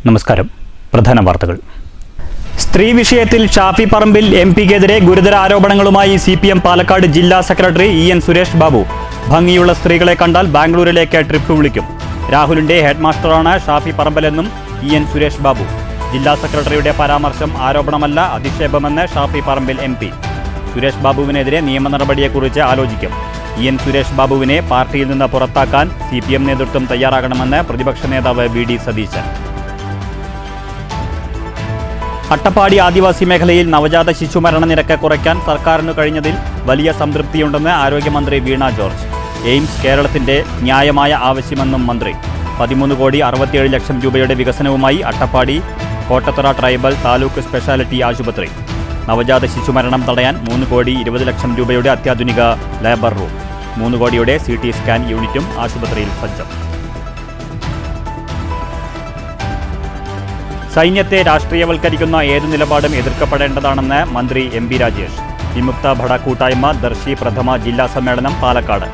നമസ്കാരം. പ്രധാന വാർത്തകൾ. സ്ത്രീ വിഷയത്തിൽ ഷാഫി പറമ്പിൽ എംപിക്കെതിരെ ഗുരുതര ആരോപണങ്ങളുമായി CPM പാലക്കാട് ജില്ലാ സെക്രട്ടറി EN സുരേഷ് ബാബു. ഭംഗിയുള്ള സ്ത്രീകളെ കണ്ടാൽ ബാംഗ്ലൂരിലേക്ക് ട്രിപ്പ് വിളിക്കും. രാഹുലിന്റെ ഹെഡ്മാസ്റ്ററാണ് ഷാഫി പറമ്പിലെന്നും EN സുരേഷ് ബാബു. ജില്ലാ സെക്രട്ടറിയുടെ പരാമർശം ആരോപണമല്ല, അധിക്ഷേപമെന്ന് ഷാഫി പറമ്പിൽ MP. സുരേഷ് ബാബുവിനെതിരെ നിയമ നടപടിയെക്കുറിച്ച് ആലോചിക്കും. EN സുരേഷ് ബാബുവിനെ പാർട്ടിയിൽ നിന്ന് പുറത്താക്കാൻ CPM നേതൃത്വം തയ്യാറാകണമെന്ന് പ്രതിപക്ഷ നേതാവ് VD സതീശൻ. അട്ടപ്പാടി ആദിവാസി മേഖലയിൽ നവജാത ശിശുമരണ നിരക്ക് കുറയ്ക്കാൻ സർക്കാരിനു കഴിഞ്ഞതിൽ വലിയ സംതൃപ്തിയുണ്ടെന്ന് ആരോഗ്യമന്ത്രി വീണ ജോർജ്. എയിംസ് കേരളത്തിന്റെ ന്യായമായ ആവശ്യമെന്നും മന്ത്രി. 13,67,00,000 രൂപയുടെ വികസനവുമായി അട്ടപ്പാടി കോട്ടത്തറ ട്രൈബൽ താലൂക്ക് സ്പെഷ്യാലിറ്റി ആശുപത്രി. നവജാത ശിശുമരണം തടയാൻ 3,20,00,000 രൂപയുടെ അത്യാധുനിക ലേബർ റൂം. 3 കോടിയുടെ CT സ്കാൻ യൂണിറ്റും ആശുപത്രിയിൽ സജ്ജം. സൈന്യത്തെ രാഷ്ട്രീയവൽക്കരിക്കുന്ന ഏതു നിലപാടും എതിർക്കപ്പെടേണ്ടതാണെന്ന് മന്ത്രി MP രാജേഷ്. വിമുക്ത ഭട കൂട്ടായ്മ ദർശി പ്രഥമ ജില്ലാ സമ്മേളനം പാലക്കാട്.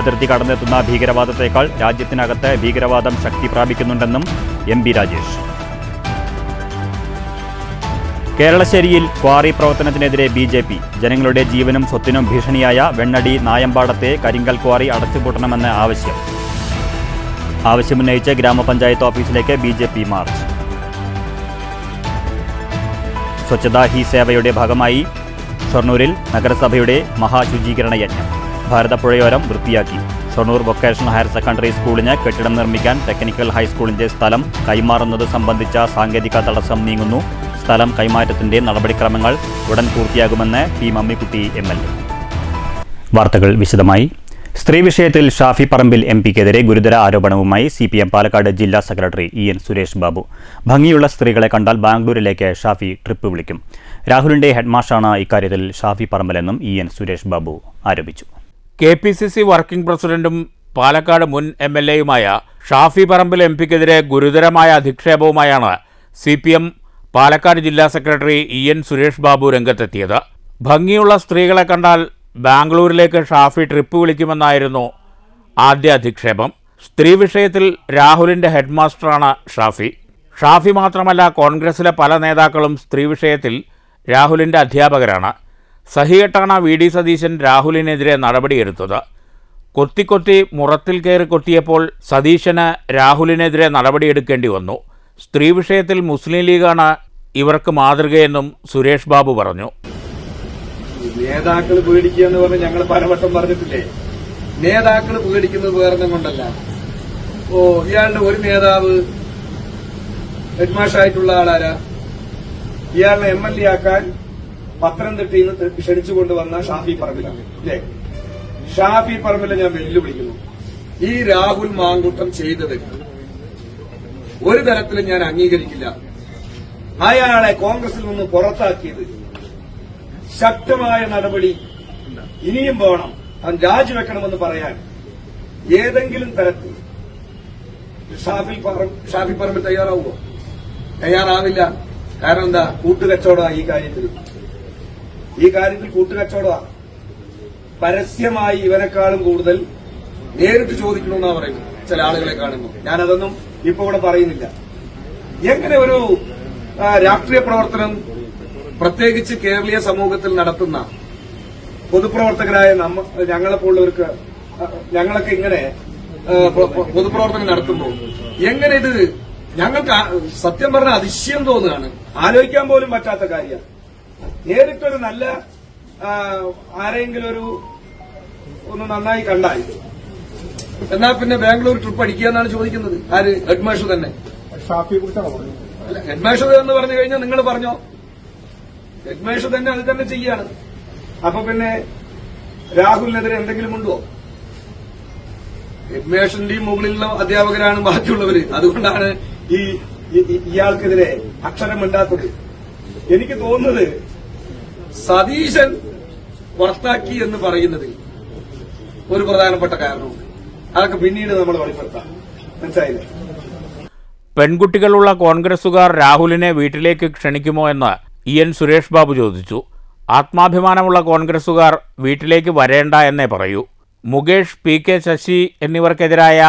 അതിർത്തി കടന്നെത്തുന്ന ഭീകരവാദത്തേക്കാൾ രാജ്യത്തിനകത്ത് ഭീകരവാദം ശക്തി പ്രാപിക്കുന്നുണ്ടെന്നും MP രാജേഷ്. കേരളശ്ശേരിയിൽ ക്വാറി പ്രവർത്തനത്തിനെതിരെ BJP. ജനങ്ങളുടെ ജീവനും സ്വത്തിനും ഭീഷണിയായ വെണ്ണടി നായമ്പാടത്തെ കരിങ്കൽ ക്വാറി അടച്ചുപൂട്ടണമെന്ന് ആവശ്യമുന്നയിച്ച് ഗ്രാമപഞ്ചായത്ത് ഓഫീസിലേക്ക് BJP മാർച്ച്. സ്വച്ഛതാ ഹി സേവയുടെ ഭാഗമായി ഷൊർണൂരിൽ നഗരസഭയുടെ മഹാശുചീകരണ യജ്ഞം. ഭാരതപ്പുഴയോരം വൃത്തിയാക്കി. ഷൊർണൂർ വൊക്കേഷണൽ ഹയർ സെക്കൻഡറി സ്കൂളിന് കെട്ടിടം നിർമ്മിക്കാൻ ടെക്നിക്കൽ ഹൈസ്കൂളിന്റെ സ്ഥലം കൈമാറുന്നത് സംബന്ധിച്ച സാങ്കേതിക തടസ്സം നീങ്ങുന്നു. സ്ഥലം കൈമാറ്റത്തിന്റെ നടപടിക്രമങ്ങൾ ഉടൻ പൂർത്തിയാകുമെന്ന് P മമ്മിക്കുട്ടി MLA. വാർത്തകൾ വിശദമായി. സ്ത്രീ വിഷയത്തിൽ ഷാഫി പറമ്പിൽ MPക്കെതിരെ ഗുരുതര ആരോപണവുമായി CPM പാലക്കാട് ജില്ലാ സെക്രട്ടറി EN സുരേഷ് ബാബു. ഭംഗിയുള്ള സ്ത്രീകളെ കണ്ടാൽ ബാംഗ്ലൂരിലേക്ക് ഷാഫി ട്രിപ്പ് വിളിക്കും. രാഹുലിന്റെ ഹെഡ്മാസ്റ്ററാണ് ഇക്കാര്യത്തിൽ ഷാഫി പറമ്പിലെന്നും EN സുരേഷ് ബാബു ആരോപിച്ചു. KPCC വർക്കിംഗ് പ്രസിഡന്റും പാലക്കാട് മുൻ MLAയുമായ ഷാഫി പറമ്പിൽ MPക്കെതിരെ ഗുരുതരമായ അധിക്ഷേപവുമായാണ് CPM പാലക്കാട് ജില്ലാ സെക്രട്ടറി EN സുരേഷ് ബാബു രംഗത്തെത്തിയത്. ഭംഗിയുള്ള സ്ത്രീകളെ കണ്ടാൽ ബാംഗ്ലൂരിലേക്ക് ഷാഫി ട്രിപ്പ് വിളിക്കുമെന്നായിരുന്നു ആദ്യ അധിക്ഷേപം. സ്ത്രീ വിഷയത്തിൽ രാഹുലിന്റെ ഹെഡ്മാസ്റ്ററാണ് ഷാഫി. ഷാഫി മാത്രമല്ല, കോൺഗ്രസിലെ പല നേതാക്കളും സ്ത്രീ വിഷയത്തിൽ രാഹുലിന്റെ അധ്യാപകരാണ്. സഹികെട്ടാണ് VD സതീശൻ രാഹുലിനെതിരെ നടപടിയെടുത്തത്. കൊത്തി മുറത്തിൽ കയറി കൊത്തിയപ്പോൾ സതീശന് രാഹുലിനെതിരെ നടപടിയെടുക്കേണ്ടി വന്നു. സ്ത്രീ വിഷയത്തിൽ മുസ്ലിം ലീഗാണ് ഇവർക്ക് മാതൃകയെന്നും സുരേഷ് ബാബു പറഞ്ഞു. നേതാക്കൾ പേടിക്കുക എന്ന് പറഞ്ഞ് ഞങ്ങൾ പലവട്ടം പറഞ്ഞിട്ടില്ലേ. നേതാക്കൾ പേടിക്കുന്നത് വേറെ കൊണ്ടല്ല. ഇയാളുടെ ഒരു നേതാവ് ഹെഡ്മാഷായിട്ടുള്ള ആളാരാ? ഇയാളെ MLA ആക്കാൻ പത്തനംതിട്ടയിൽ നിന്ന് ക്ഷണിച്ചുകൊണ്ടുവന്ന ഷാഫി പറമ്പിലാണ് അല്ലേ? ഷാഫി പറമ്പിലെ ഞാൻ വെല്ലുവിളിക്കുന്നു. ഈ രാഹുൽ മാങ്കൂട്ടം ചെയ്തത് ഒരു തരത്തിലും ഞാൻ അംഗീകരിക്കില്ല. അയാളെ കോൺഗ്രസിൽ നിന്ന് പുറത്താക്കിയത് ശക്തമായ നടപടി ഇനിയും വേണം. അവൻ രാജിവെക്കണമെന്ന് പറയാൻ ഏതെങ്കിലും തരത്തിൽ ഷാഫി പറമ്പിൽ തയ്യാറാവുമോ? തയ്യാറാവില്ല. കാരണം എന്താ? കൂട്ടുകച്ചവടമാണ് ഈ കാര്യത്തിൽ കൂട്ടുകച്ചവടമാണ്. പരസ്യമായി ഇവരെക്കാളും കൂടുതൽ നേരിട്ട് ചോദിക്കണമെന്നാണ് പറയുന്നത് ചില ആളുകളെ കാണുമ്പോൾ. ഞാനതൊന്നും ഇപ്പൊ ഇവിടെ പറയുന്നില്ല. എങ്ങനെ ഒരു രാഷ്ട്രീയ പ്രവർത്തനം പ്രത്യേകിച്ച് കേരളീയ സമൂഹത്തിൽ നടത്തുന്ന പൊതുപ്രവർത്തകരായ ഞങ്ങളെപ്പോലുള്ളവർക്ക്, ഞങ്ങളൊക്കെ ഇങ്ങനെ പൊതുപ്രവർത്തനം നടത്തുമ്പോൾ എങ്ങനെ ഇത് ഞങ്ങൾക്ക് സത്യം പറഞ്ഞ അതിശയം തോന്നുകയാണ്. ആലോചിക്കാൻ പോലും പറ്റാത്ത കാര്യമാണ്. നേരിട്ടൊരു നല്ല ആരെങ്കിലും ഒന്ന് നന്നായി കണ്ടാൽ എന്നാ പിന്നെ ബാംഗ്ലൂർ ട്രിപ്പ് അടിക്കുക എന്നാണ് ചോദിക്കുന്നത്. ആര്? ഹെഡ്മാസ്റ്റർ തന്നെ. അല്ല, ഹെഡ്മാസ്റ്റർ എന്ന് പറഞ്ഞു കഴിഞ്ഞാൽ നിങ്ങൾ പറഞ്ഞോ? ഹെഡ്മാസ്റ്റർ തന്നെ അത് തന്നെ ചെയ്യാണ്. അപ്പൊ പിന്നെ രാഹുലിനെതിരെ എന്തെങ്കിലും ഉണ്ടോ? ഹെഡ്മാസ്റ്ററിന്റെയും മുകളിലുള്ള അധ്യാപകരാണ് ബാക്കിയുള്ളവര്. അതുകൊണ്ടാണ് ഇയാൾക്കെതിരെ അക്ഷരമിണ്ടാത്തത്. എനിക്ക് തോന്നുന്നത് സതീശൻ പുറത്താക്കി എന്ന് പറയുന്നത് ഒരു പ്രധാനപ്പെട്ട കാരണമുണ്ട്. അതൊക്കെ പിന്നീട് നമ്മൾ വെളിപ്പെടുത്താം. മനസ്സിലായില്ലേ? പെൺകുട്ടികളുള്ള കോൺഗ്രസുകാർ രാഹുലിനെ വീട്ടിലേക്ക് ക്ഷണിക്കുമോ എന്ന് EN സുരേഷ് ബാബു ചോദിച്ചു. ആത്മാഭിമാനമുള്ള കോൺഗ്രസുകാർ വീട്ടിലേക്ക് വരേണ്ട എന്നേ പറയൂ. മുകേഷ്, PK ശശി എന്നിവർക്കെതിരായ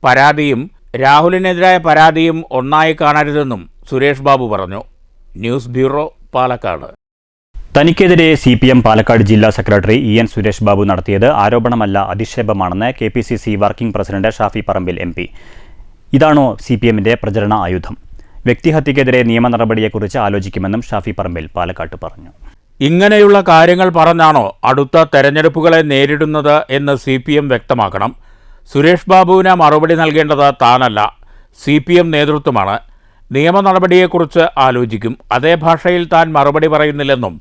പരാതിയും രാഹുലിനെതിരായ പരാതിയും ഒന്നായി കാണരുതെന്നും സുരേഷ് ബാബു പറഞ്ഞു. News bureau, Palakkad. തനിക്കെതിരെ CPM പാലക്കാട് ജില്ലാ സെക്രട്ടറി EN സുരേഷ് ബാബു നടത്തിയത് ആരോപണമല്ല, അധിക്ഷേപമാണെന്ന് KPCC working president Shafi Parambil MP. ഇതാണോ CPMന്റെ പ്രചരണ ആയുധം? വ്യക്തിഹത്യക്കെതിരെ നിയമ നടപടിയെക്കുറിച്ച് ആലോചിക്കുമെന്നും ഷാഫി പറമ്പിൽ പാലക്കാട്ട് പറഞ്ഞു. ഇങ്ങനെയുള്ള കാര്യങ്ങൾ പറഞ്ഞാണോ അടുത്ത തെരഞ്ഞെടുപ്പുകളെ നേരിടുന്നത് എന്ന് CPM വ്യക്തമാക്കണം. സുരേഷ് ബാബുവിന് മറുപടി നൽകേണ്ടത് താനല്ല, CPM നേതൃത്വമാണ്. നിയമ നടപടിയെക്കുറിച്ച് ആലോചിക്കും. അതേ ഭാഷയിൽ താൻ മറുപടി പറയുന്നില്ലെന്നും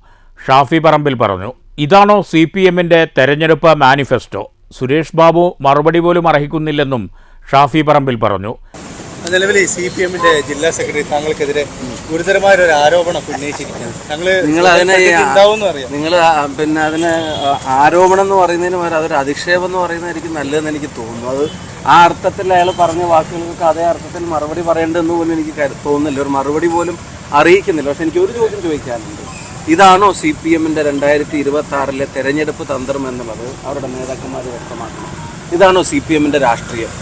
ഷാഫി പറമ്പിൽ പറഞ്ഞു. ഇതാണോ CPMന്റെ തെരഞ്ഞെടുപ്പ് മാനിഫെസ്റ്റോ? സുരേഷ് ബാബു മറുപടി പോലും അർഹിക്കുന്നില്ലെന്നും ഷാഫി പറമ്പിൽ പറഞ്ഞു. നിലവിൽ CPMന്റെ ജില്ലാ സെക്രട്ടറി താങ്കൾക്കെതിരെ ഗുരുതരമായ ഒരു ആരോപണം ഉന്നയിച്ചിരിക്കുകയാണ്. നിങ്ങൾ പിന്നെ അതിന് ആരോപണം എന്ന് പറയുന്നതിന് പകരം അതൊരു അധിക്ഷേപം എന്ന് പറയുന്നതായിരിക്കും നല്ലതെന്ന് എനിക്ക് തോന്നുന്നു. അത് ആ അർത്ഥത്തിൽ അയാൾ പറഞ്ഞ വാക്കുകൾക്ക് അതേ അർത്ഥത്തിൽ മറുപടി പറയേണ്ടതെന്ന് പോലും എനിക്ക് തോന്നുന്നില്ല. ഒരു മറുപടി പോലും അറിയിക്കുന്നില്ല. പക്ഷെ എനിക്ക് ഒരു ചോദ്യം ചോദിക്കാനുണ്ട്. ഇതാണോ CPMന്റെ 2026 തെരഞ്ഞെടുപ്പ് തന്ത്രം എന്നുള്ളത് അവരുടെ നേതാക്കന്മാർ വ്യക്തമാക്കണം. ഇതാണോ CPMന്റെ രാഷ്ട്രീയം?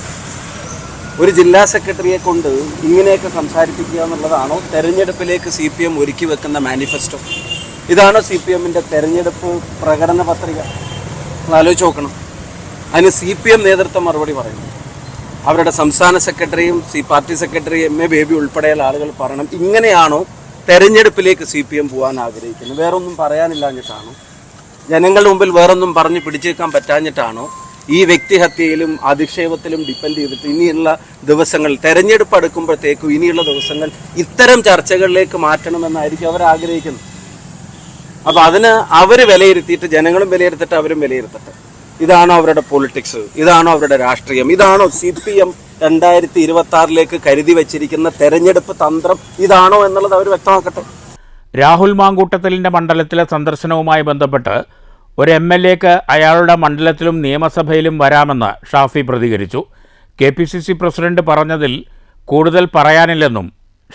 ഒരു ജില്ലാ സെക്രട്ടറിയെ കൊണ്ട് ഇങ്ങനെയൊക്കെ സംസാരിപ്പിക്കുക എന്നുള്ളതാണോ തെരഞ്ഞെടുപ്പിലേക്ക് CPM ഒരുക്കി വെക്കുന്ന മാനിഫെസ്റ്റോ? ഇതാണോ CPMന്റെ തെരഞ്ഞെടുപ്പ് പ്രകടന പത്രിക? ആലോചിച്ച് നോക്കണം. അതിന് CPM നേതൃത്വം മറുപടി പറയുന്നു. അവരുടെ സംസ്ഥാന സെക്രട്ടറിയും പാർട്ടി സെക്രട്ടറി MA ബേബി ഉൾപ്പെടെയുള്ള ആളുകൾ പറയണം, ഇങ്ങനെയാണോ തെരഞ്ഞെടുപ്പിലേക്ക് CPM പോകാൻ ആഗ്രഹിക്കുന്നത്? വേറൊന്നും പറയാനില്ലാഞ്ഞിട്ടാണോ? ജനങ്ങളുടെ മുമ്പിൽ വേറൊന്നും പറഞ്ഞ് പിടിച്ചേക്കാൻ പറ്റാഞ്ഞിട്ടാണോ ഈ വ്യക്തിഹത്യയിലും അധിക്ഷേപത്തിലും ഡിപ്പെൻഡ് ചെയ്തിട്ട് ഇനിയുള്ള ദിവസങ്ങൾ, തെരഞ്ഞെടുപ്പ് അടുക്കുമ്പോഴത്തേക്കും ഇനിയുള്ള ദിവസങ്ങൾ ഇത്തരം ചർച്ചകളിലേക്ക് മാറ്റണമെന്നായിരിക്കും അവർ ആഗ്രഹിക്കുന്നത്. അപ്പോൾ അതിന് അവർ വിലയിരുത്തിയിട്ട് ജനങ്ങളും വിലയിരുത്തിട്ട് അവരും വിലയിരുത്തട്ടെ. ഇതാണോ അവരുടെ പൊളിറ്റിക്സ്? ഇതാണോ അവരുടെ രാഷ്ട്രീയം? ഇതാണോ CPM 2026 കരുതി വച്ചിരിക്കുന്ന തെരഞ്ഞെടുപ്പ് തന്ത്രം? ഇതാണോ എന്നുള്ളത് അവർ വ്യക്തമാക്കട്ടെ. രാഹുൽ മാങ്കൂട്ടത്തിലിൻ്റെ മണ്ഡലത്തിലെ സന്ദർശനവുമായി ബന്ധപ്പെട്ട് ഒരു MLAക്ക് അയാളുടെ മണ്ഡലത്തിലും നിയമസഭയിലും വരാമെന്ന് ഷാഫി പ്രതികരിച്ചു. KPCC പ്രസിഡന്റ് പറഞ്ഞതിൽ കൂടുതൽ പറയാനില്ലെന്നും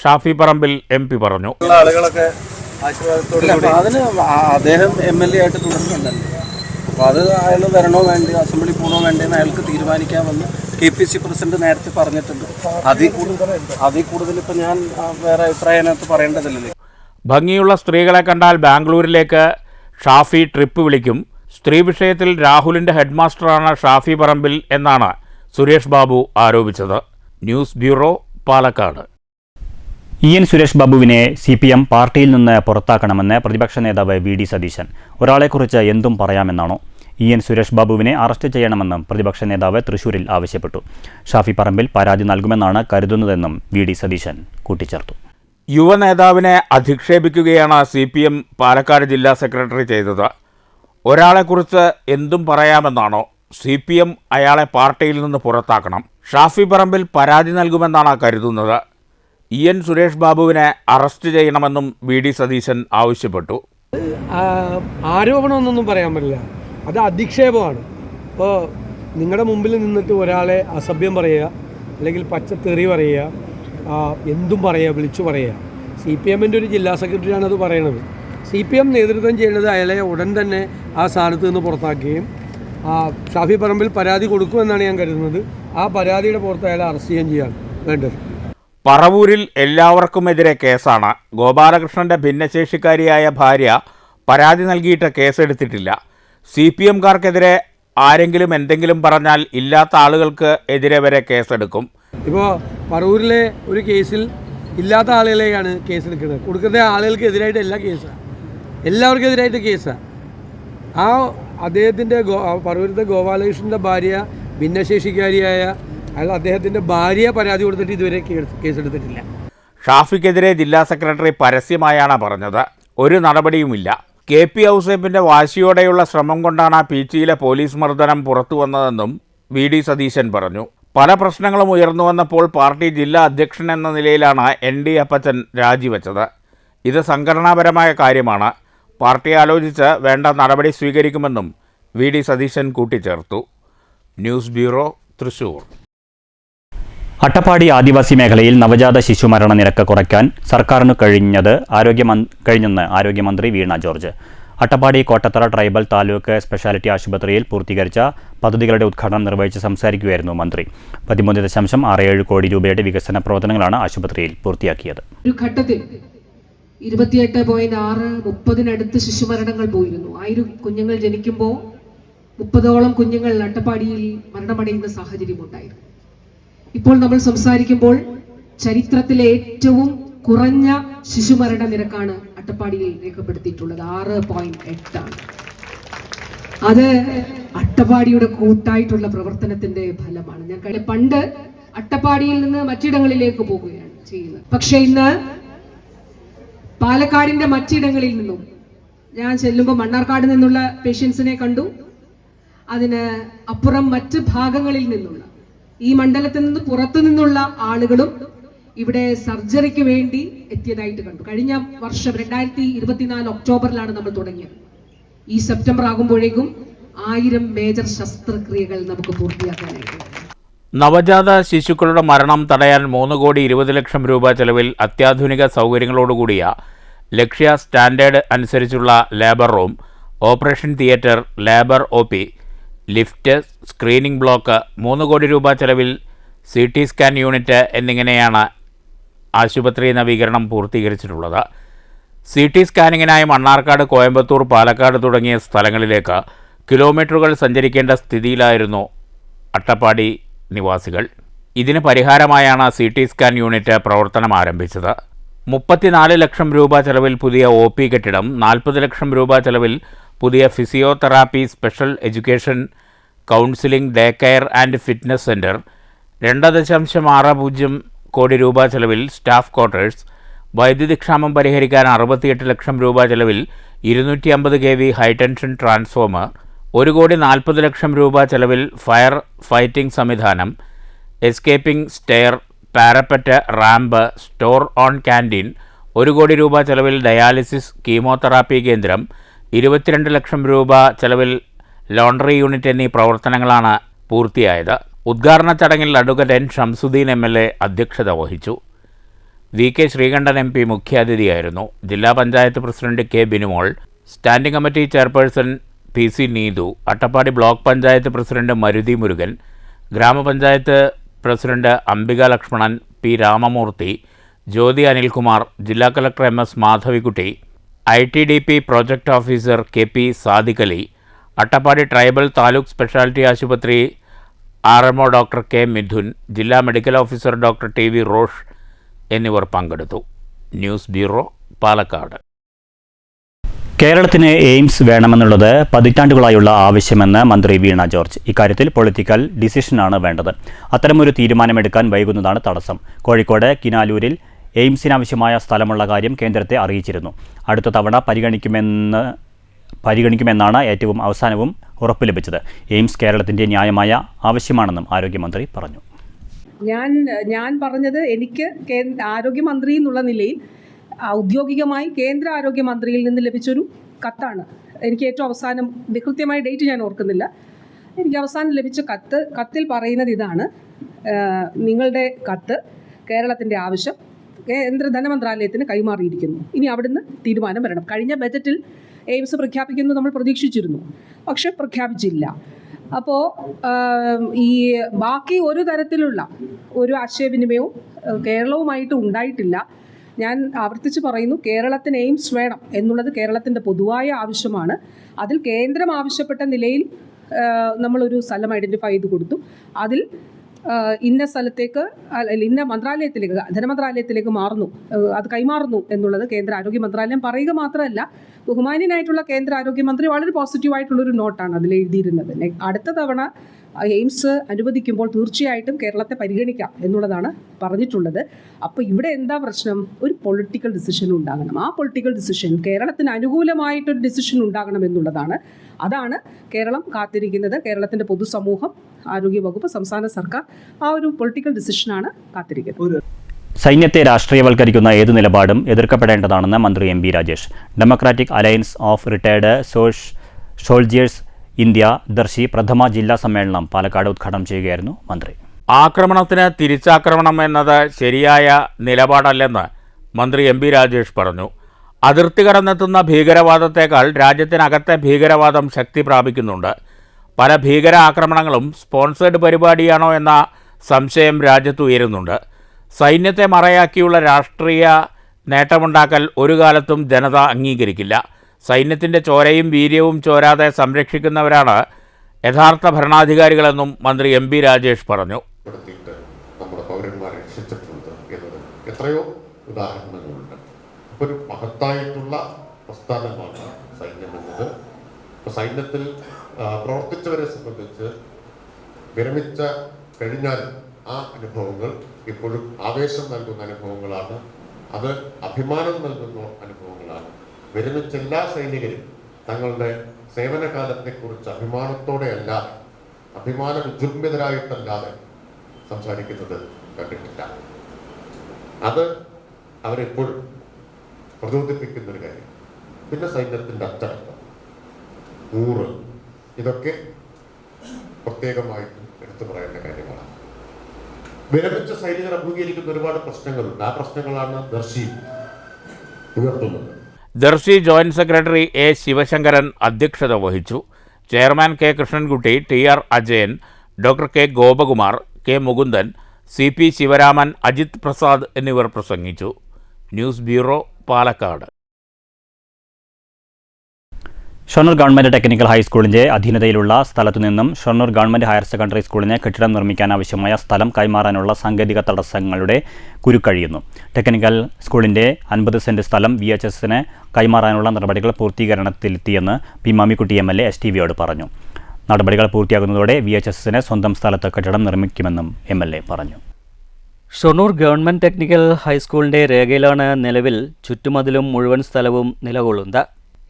ഷാഫി പറമ്പിൽ MP പറഞ്ഞു. ആളുകളൊക്കെ അതിന് അദ്ദേഹം MLA ആയിട്ട് തുടരുന്നുണ്ടല്ലോ. അപ്പോൾ അത് അയാൾ വരണോ വേണ്ടി, അസംബ്ലി പോകണോ വേണ്ടെന്ന് അയാൾക്ക് തീരുമാനിക്കാമെന്ന് KPCC പ്രസിഡന്റ് നേരത്തെ പറഞ്ഞിട്ടുണ്ട്. അതിൽ കൂടുതൽ ഇപ്പം ഞാൻ വേറെ അഭിപ്രായം അതിനകത്ത് പറയേണ്ടതില്ലല്ലോ. ഭംഗിയുള്ള സ്ത്രീകളെ കണ്ടാൽ ബാംഗ്ലൂരിലേക്ക് ഷാഫി ട്രിപ്പ് വിളിക്കും. സ്ത്രീ വിഷയത്തിൽ രാഹുലിൻ്റെ ഹെഡ്മാസ്റ്ററാണ് ഷാഫി പറമ്പിൽ എന്നാണ് സുരേഷ് ബാബു ആരോപിച്ചത്. News bureau, Palakkad. EN Suresh ബാബുവിനെ CPM പാർട്ടിയിൽ നിന്ന് പുറത്താക്കണമെന്ന് പ്രതിപക്ഷ നേതാവ് VD സതീശൻ. ഒരാളെക്കുറിച്ച് എന്തും പറയാമെന്നാണോ? EN സുരേഷ് ബാബുവിനെ അറസ്റ്റ് ചെയ്യണമെന്നും പ്രതിപക്ഷ നേതാവ് തൃശൂരിൽ ആവശ്യപ്പെട്ടു. ഷാഫി പറമ്പിൽ പരാതി നൽകുമെന്നാണ് കരുതുന്നതെന്നും VD സതീശൻ കൂട്ടിച്ചേർത്തു. യുവനേതാവിനെ അധിക്ഷേപിക്കുകയാണ് CPM പാലക്കാട് ജില്ലാ സെക്രട്ടറി ചെയ്തത്. ഒരാളെക്കുറിച്ച് എന്തും പറയാമെന്നാണോ? CPM അയാളെ പാർട്ടിയിൽ നിന്ന് പുറത്താക്കണം. ഷാഫി പറമ്പിൽ പരാതി നൽകുമെന്നാണ് കരുതുന്നത്. EN സുരേഷ് ബാബുവിനെ അറസ്റ്റ് ചെയ്യണമെന്നും VD സതീശൻ ആവശ്യപ്പെട്ടു. ആരോപണമെന്നൊന്നും പറയാൻ പറ്റില്ല, അത് അധിക്ഷേപമാണ്. ഇപ്പോൾ നിങ്ങളുടെ മുമ്പിൽ നിന്നിട്ട് ഒരാളെ അസഭ്യം പറയുക, അല്ലെങ്കിൽ പച്ചത്തെറി പറയുക, എന്തും പറയുക, വിളിച്ചു പറയുക. CPMൻ്റെ ഒരു ജില്ലാ സെക്രട്ടറിയാണ് അത് പറയണത്. CPM നേതൃത്വം ചെയ്യുന്നത് അയാളെ ഉടൻ തന്നെ ആ സ്ഥാനത്ത് നിന്ന് പുറത്താക്കുകയും ഷാഫി പറമ്പിൽ പരാതി കൊടുക്കുമെന്നാണ് ഞാൻ കരുതുന്നത്. ആ പരാതിയുടെ പുറത്ത് അയാളെ അറസ്റ്റ് ചെയ്യുകയും ചെയ്യാണ് വേണ്ടത്. പറവൂരിൽ എല്ലാവർക്കുമെതിരെ കേസാണ്. ഗോപാലകൃഷ്ണൻ്റെ ഭിന്നശേഷിക്കാരിയായ ഭാര്യ പരാതി നൽകിയിട്ട് കേസെടുത്തിട്ടില്ല. CPMകാർക്കെതിരെ ആരെങ്കിലും എന്തെങ്കിലും പറഞ്ഞാൽ ഇല്ലാത്ത ആളുകൾക്ക് എതിരെ വരെ കേസെടുക്കും. ഇപ്പോൾ പറവൂരിലെ ഒരു കേസിൽ ഇല്ലാത്ത ആളുകളെയാണ് കേസെടുക്കുന്നത്. കൊടുക്കുന്ന ആളുകൾക്ക് എതിരായിട്ട് എല്ലാ കേസാണ്, എല്ലാവർക്കും എതിരായിട്ട് കേസാണ്. ആ അദ്ദേഹത്തിൻ്റെ പറവൂരത്തെ ഗോപാലകൃഷ്ണൻ്റെ ഭാര്യ ഭിന്നശേഷിക്കാരിയായ അയാൾ അദ്ദേഹത്തിൻ്റെ ഭാര്യ പരാതി കൊടുത്തിട്ട് ഇതുവരെ കേസെടുത്തിട്ടില്ല. ഷാഫിക്കെതിരെ ജില്ലാ സെക്രട്ടറി പരസ്യമായാണ് പറഞ്ഞത്. ഒരു നടപടിയുമില്ല. KP ഔസേപ്പിൻ്റെ വാശിയോടെയുള്ള ശ്രമം കൊണ്ടാണ് പീച്ചിയിലെ പോലീസ് മർദ്ദനം പുറത്തു വന്നതെന്നും VD സതീശൻ പറഞ്ഞു. പല പ്രശ്നങ്ങളും ഉയർന്നു വന്നപ്പോൾ പാർട്ടി ജില്ലാ അധ്യക്ഷൻ എന്ന നിലയിലാണ് ND അപ്പച്ചൻ രാജിവെച്ചത്. ഇത് സംഘടനാപരമായ കാര്യമാണ്. പാർട്ടി ആലോചിച്ച് വേണ്ട നടപടി സ്വീകരിക്കുമെന്നും VD സതീശൻ കൂട്ടിച്ചേർത്തു. News bureau, Thrissur. അട്ടപ്പാടി ആദിവാസി മേഖലയിൽ നവജാത ശിശു മരണ നിരക്ക് കുറയ്ക്കാൻ സർക്കാരിന് കഴിഞ്ഞെന്ന് ആരോഗ്യമന്ത്രി വീണ ജോർജ്. അട്ടപ്പാടി കോട്ടത്തറ ട്രൈബൽ താലൂക്ക് സ്പെഷ്യാലിറ്റി ആശുപത്രിയിൽ പൂർത്തീകരിച്ച പദ്ധതികളുടെ ഉദ്ഘാടനം നിർവഹിച്ച് സംസാരിക്കുകയായിരുന്നു മന്ത്രി. 13.67 കോടി രൂപയുടെ വികസന പ്രവർത്തനങ്ങളാണ് ആശുപത്രിയിൽ പൂർത്തിയാക്കിയത്. ഒരു ഘട്ടത്തിൽ 28.6-30 ശിശുമരണങ്ങൾ പോയിരുന്നു. 1000 കുഞ്ഞുങ്ങൾ ജനിക്കുമ്പോൾ 30ഓളം കുഞ്ഞുങ്ങൾ അട്ടപ്പാടിയിൽ മരണമടയുന്ന സാഹചര്യമുണ്ടായിരുന്നു. ഇപ്പോൾ നമ്മൾ സംസാരിക്കുമ്പോൾ ചരിത്രത്തിലെ ഏറ്റവും കുറഞ്ഞ ശിശുമരണ നിരക്കാണ് അട്ടപ്പാടിയിൽ രേഖപ്പെടുത്തിയിട്ടുള്ളത്. 6.8 ആണ്. അത് അട്ടപ്പാടിയുടെ കൂട്ടായിട്ടുള്ള പ്രവർത്തനത്തിന്റെ ഫലമാണ്. ഞാൻ പണ്ട് അട്ടപ്പാടിയിൽ നിന്ന് മറ്റിടങ്ങളിലേക്ക് പോകുകയാണ് ചെയ്യുന്നത്. പക്ഷെ ഇന്ന് പാലക്കാടിന്റെ മറ്റിടങ്ങളിൽ നിന്നും ഞാൻ ചെല്ലുമ്പോൾ മണ്ണാർക്കാട് നിന്നുള്ള പേഷ്യൻസിനെ കണ്ടു. അതിന് അപ്പുറം മറ്റ് ഭാഗങ്ങളിൽ നിന്നുള്ള ഈ മണ്ഡലത്തിൽ നിന്ന് പുറത്തു നിന്നുള്ള ആളുകളും ഇവിടെ സർജറിക്ക് വേണ്ടി എത്തിയതായിട്ട് കണ്ടു. കഴിഞ്ഞ വർഷം 2024 ഒക്ടോബറിലാണ് നമ്മൾ തുടങ്ങിയത്. ഈ സെപ്റ്റംബർ ആകുമ്പോഴേക്കും 1000 മേജർ ശസ്ത്രക്രിയകൾ നമുക്ക് പൂർത്തിയാക്കാനായിട്ട്. നവജാത ശിശുക്കളുടെ മരണം തടയാൻ 3.20 കോടി രൂപ ചെലവിൽ അത്യാധുനിക സൗകര്യങ്ങളോടുകൂടിയ ലക്ഷ്യ സ്റ്റാൻഡേർഡ് അനുസരിച്ചുള്ള labour room, operation theatre, labour OP, lift, screening block, 3 കോടി രൂപ ചെലവിൽ CT സ്കാൻ യൂണിറ്റ് എന്നിങ്ങനെയാണ് ആശുപത്രി നവീകരണം പൂർത്തീകരിച്ചിട്ടുള്ളത്. CT സ്കാനിങ്ങിനായി മണ്ണാർക്കാട്, കോയമ്പത്തൂർ, പാലക്കാട് തുടങ്ങിയ സ്ഥലങ്ങളിലേക്ക് കിലോമീറ്ററുകൾ സഞ്ചരിക്കേണ്ട സ്ഥിതിയിലായിരുന്നു അട്ടപ്പാടി നിവാസികൾ. ഇതിന് പരിഹാരമായാണ് CT സ്കാൻ യൂണിറ്റ് പ്രവർത്തനം ആരംഭിച്ചത്. 34 ലക്ഷം രൂപ ചെലവിൽ പുതിയ OP കെട്ടിടം, 40 ലക്ഷം രൂപ ചെലവിൽ പുതിയ physiotherapy, special education, counselling, day care and fitness centre, 2.60 കോടി രൂപ ചെലവിൽ സ്റ്റാഫ് ക്വാർട്ടേഴ്സ്, വൈദ്യുതി ക്ഷാമം പരിഹരിക്കാൻ 68 ലക്ഷം രൂപ ചെലവിൽ 250 kV ഹൈടെൻഷൻ ട്രാൻസ്ഫോമർ, 1.40 കോടി രൂപ ചെലവിൽ ഫയർ ഫൈറ്റിംഗ് സംവിധാനം, escaping stair, parapet, ramp, store on canteen, 1 കോടി രൂപ ചെലവിൽ ഡയാലിസിസ് കീമോതെറാപ്പി കേന്ദ്രം, 22 ലക്ഷം രൂപ ചെലവിൽ ലോണ്ടറി യൂണിറ്റ് എന്നീ പ്രവർത്തനങ്ങളാണ് പൂർത്തിയായത്. ഉദ്ഘാടന ചടങ്ങിൽ അഡ്വക്കേറ്റ് N. ഷംസുദ്ദീൻ MLA അധ്യക്ഷത വഹിച്ചു. VK Sreekandan MP മുഖ്യാതിഥിയായിരുന്നു. ജില്ലാ panchayat president K. Binumol, standing committee chairperson PC Neethu, Attappadi block panchayat president Maruti Murugan, ഗ്രാമപഞ്ചായത്ത് പ്രസിഡന്റ് അംബിക ലക്ഷ്മണൻ, P. രാമമൂർത്തി, ജ്യോതി അനിൽകുമാർ, ജില്ലാ collector MS Madhavikutty, ITDP project officer KP Sadiq Ali, Attappadi tribal taluk speciality ആശുപത്രി RMO ഡോക്ടർ K. മിഥുൻ, ജില്ലാ medical officer doctor TV Rosh എന്നിവർ പങ്കെടുത്തു. News bureau, Palakkad. കേരളത്തിന് എയിംസ് വേണമെന്നുള്ളത് പതിറ്റാണ്ടുകളായുള്ള ആവശ്യമെന്ന് മന്ത്രി വീണ ജോർജ്. ഇക്കാര്യത്തിൽ പൊളിറ്റിക്കൽ ഡിസിഷനാണ് വേണ്ടത്. അത്തരമൊരു തീരുമാനമെടുക്കാൻ വൈകുന്നതാണ് തടസ്സം. കോഴിക്കോട് കിനാലൂരിൽ എയിംസിനാവശ്യമായ സ്ഥലമുള്ള കാര്യം കേന്ദ്രത്തെ അറിയിച്ചിരുന്നു. അടുത്ത തവണ പരിഗണിക്കുമെന്നാണ് ഏറ്റവും അവസാനവും ഉറപ്പ് ലഭിച്ചത്. എയിംസ് കേരളത്തിൻ്റെ ന്യായമായ ആവശ്യമാണെന്നും ആരോഗ്യമന്ത്രി പറഞ്ഞു. ഞാൻ പറഞ്ഞത് എനിക്ക് ആരോഗ്യമന്ത്രി എന്നുള്ള നിലയിൽ ഔദ്യോഗികമായി കേന്ദ്ര ആരോഗ്യമന്ത്രിയിൽ നിന്ന് ലഭിച്ചൊരു കത്താണ്. എനിക്ക് ഏറ്റവും അവസാനം, കൃത്യമായ ഡേറ്റ് ഞാൻ ഓർക്കുന്നില്ല, എനിക്ക് അവസാനം ലഭിച്ച കത്തിൽ പറയുന്നത് ഇതാണ്: നിങ്ങളുടെ കത്ത് കേരളത്തിൻ്റെ ആവശ്യം കേന്ദ്ര ധനമന്ത്രാലയത്തിന് കൈമാറിയിരിക്കുന്നു. ഇനി അവിടുന്ന് തീരുമാനം വരണം. കഴിഞ്ഞ ബജറ്റിൽ എയിംസ് പ്രഖ്യാപിക്കുന്നു നമ്മൾ പ്രതീക്ഷിച്ചിരുന്നു, പക്ഷെ പ്രഖ്യാപിച്ചില്ല. അപ്പോൾ ഈ ബാക്കി ഒരു തരത്തിലുള്ള ഒരു ആശയവിനിമയവും കേരളവുമായിട്ട് ഉണ്ടായിട്ടില്ല. ഞാൻ ആവർത്തിച്ച് പറയുന്നു, കേരളത്തിന് എയിംസ് വേണം എന്നുള്ളത് കേരളത്തിൻ്റെ പൊതുവായ ആവശ്യമാണ്. അതിൽ കേന്ദ്രം ആവശ്യപ്പെട്ട നിലയിൽ നമ്മളൊരു സ്ഥലം ഐഡൻറ്റിഫൈ ചെയ്ത് കൊടുത്തു. അതിൽ ഇന്ന സ്ഥലത്തേക്ക്, ഇന്ന മന്ത്രാലയത്തിലേക്ക്, ധനമന്ത്രാലയത്തിലേക്ക് മാറുന്നു, അത് കൈമാറുന്നു എന്നുള്ളത് കേന്ദ്ര ആരോഗ്യ മന്ത്രാലയം പറയുക മാത്രമല്ല, ബഹുമാന്യനായിട്ടുള്ള കേന്ദ്ര ആരോഗ്യമന്ത്രി വളരെ പോസിറ്റീവായിട്ടുള്ളൊരു നോട്ടാണ് അതിൽ എഴുതിയിരുന്നത്. അടുത്ത തവണ എയിംസ് അനുവദിക്കുമ്പോൾ തീർച്ചയായിട്ടും കേരളത്തെ പരിഗണിക്കാം എന്നുള്ളതാണ് പറഞ്ഞിട്ടുള്ളത്. അപ്പോൾ ഇവിടെ എന്താ പ്രശ്നം? ഒരു പൊളിറ്റിക്കൽ ഡിസിഷൻ ഉണ്ടാകണം. ആ പൊളിറ്റിക്കൽ ഡിസിഷൻ കേരളത്തിന് അനുകൂലമായിട്ടൊരു ഡിസിഷൻ ഉണ്ടാകണം എന്നുള്ളതാണ്. അതാണ് കേരളം കാത്തിരിക്കുന്നത്. കേരളത്തിൻ്റെ പൊതുസമൂഹം, ആരോഗ്യവകുപ്പ്, സംസ്ഥാന സർക്കാർ ആ ഒരു പൊളിറ്റിക്കൽ ഡിസിഷനാണ് കാത്തിരിക്കുന്നത്. സൈന്യത്തെ രാഷ്ട്രീയവൽക്കരിക്കുന്ന ഏതു നിലപാടും എതിർക്കപ്പെടേണ്ടതാണെന്ന് മന്ത്രി MP Rajesh. Democratic alliance of retired soldiers India ദർശി പ്രഥമ ജില്ലാ സമ്മേളനം പാലക്കാട് ഉദ്ഘാടനം ചെയ്യുകയായിരുന്നു മന്ത്രി. ആക്രമണത്തിന് തിരിച്ചാക്രമണം എന്നത് ശരിയായ നിലപാടല്ലെന്ന് മന്ത്രി MP രാജേഷ് പറഞ്ഞു. അതിർത്തി കടന്നെത്തുന്ന ഭീകരവാദത്തേക്കാൾ രാജ്യത്തിനകത്തെ ഭീകരവാദം ശക്തി പ്രാപിക്കുന്നുണ്ട്. പല ഭീകര ആക്രമണങ്ങളും സ്പോൺസേഡ് പരിപാടിയാണോ എന്ന സംശയം രാജ്യത്ത് ഉയരുന്നുണ്ട്. സൈന്യത്തെ മറയാക്കിയുള്ള രാഷ്ട്രീയ നേട്ടമുണ്ടാക്കൽ ഒരു കാലത്തും ജനത അംഗീകരിക്കില്ല. സൈന്യത്തിൻ്റെ ചോരയും വീര്യവും ചോരാതെ സംരക്ഷിക്കുന്നവരാണ് യഥാർത്ഥ ഭരണാധികാരികളെന്നും മന്ത്രി MP രാജേഷ് പറഞ്ഞു. നമ്മുടെ പൗരന്മാരെ രക്ഷിച്ചിട്ടുണ്ട് എന്നതിന് എത്രയോ ഉദാഹരണങ്ങളുണ്ട്. അപ്പോൾ ഒരു മഹത്തായിട്ടുള്ള പ്രസ്ഥാനമാണ് സൈന്യം എന്നത്. ഇപ്പോൾ സൈന്യത്തിൽ പ്രവർത്തിച്ചവരെ സംബന്ധിച്ച് വിരമിച്ച കഴിഞ്ഞാൽ ആ അനുഭവങ്ങൾ ഇപ്പോഴും ആവേശം നൽകുന്ന അനുഭവങ്ങളാണ്. അത് അഭിമാനം നൽകുന്ന അനുഭവങ്ങളാണ്. വിരമിച്ച എല്ലാ സൈനികരും തങ്ങളുടെ സേവനകാലത്തെക്കുറിച്ച് അഭിമാനത്തോടെ അല്ലാതെ, അഭിമാന വിജൃംഭിതരായിട്ടല്ലാതെ സംസാരിക്കുന്നത് കണ്ടിട്ടില്ല. അത് അവരെപ്പോഴും പ്രചോദിപ്പിക്കുന്നൊരു കാര്യം. പിന്നെ സൈന്യത്തിൻ്റെ അച്ചടക്കം, ഊറ്, ഇതൊക്കെ പ്രത്യേകമായിട്ട് എടുത്തു പറയേണ്ട കാര്യങ്ങളാണ്. വിരമിച്ച സൈനികർ അഭിമുഖീകരിക്കുന്ന ഒരുപാട് പ്രശ്നങ്ങളുണ്ട്. ആ പ്രശ്നങ്ങളാണ് ദർശി ഉയർത്തുന്നത്. Darshi joint secretary A. Sivasankaran അധ്യക്ഷത വഹിച്ചു. Chairman K. Krishnankutty, TR Ajayan, doctor K. Gopakumar, K. Mukundan, CP Sivaraman, Ajith Prasad എന്നിവർ പ്രസംഗിച്ചു. News bureau, Palakkad. Shoranur government technical ഹൈസ്കൂളിന്റെ അധീനതയിലുള്ള സ്ഥലത്തു നിന്നും ഷൊർണൂർ ഗവൺമെന്റ് ഹയർ സെക്കൻഡറി സ്കൂളിന് കെട്ടിടം നിർമ്മിക്കാൻ ആവശ്യമായ സ്ഥലം കൈമാറാനുള്ള സാങ്കേതിക തടസ്സങ്ങളുടെ കുരുക്കഴിയുന്നു. ടെക്നിക്കൽ സ്കൂളിന്റെ 50 സെന്റ് സ്ഥലം VHSന് കൈമാറാനുള്ള നടപടികൾ പൂർത്തീകരണത്തിലെത്തിയെന്ന് P. മാമിക്കുട്ടി MLA STVയോട് പറഞ്ഞു. നടപടികൾ പൂർത്തിയാകുന്നതോടെ VHSന് സ്വന്തം സ്ഥലത്ത് കെട്ടിടം നിർമ്മിക്കുമെന്നും MLA പറഞ്ഞു. ഷൊർണൂർ ഗവൺമെന്റ് ടെക്നിക്കൽ ഹൈസ്കൂളിന്റെ രേഖയിലാണ് നിലവിൽ ചുറ്റുമതിലും മുഴുവൻ സ്ഥലവും നിലകൊള്ളുന്നത്.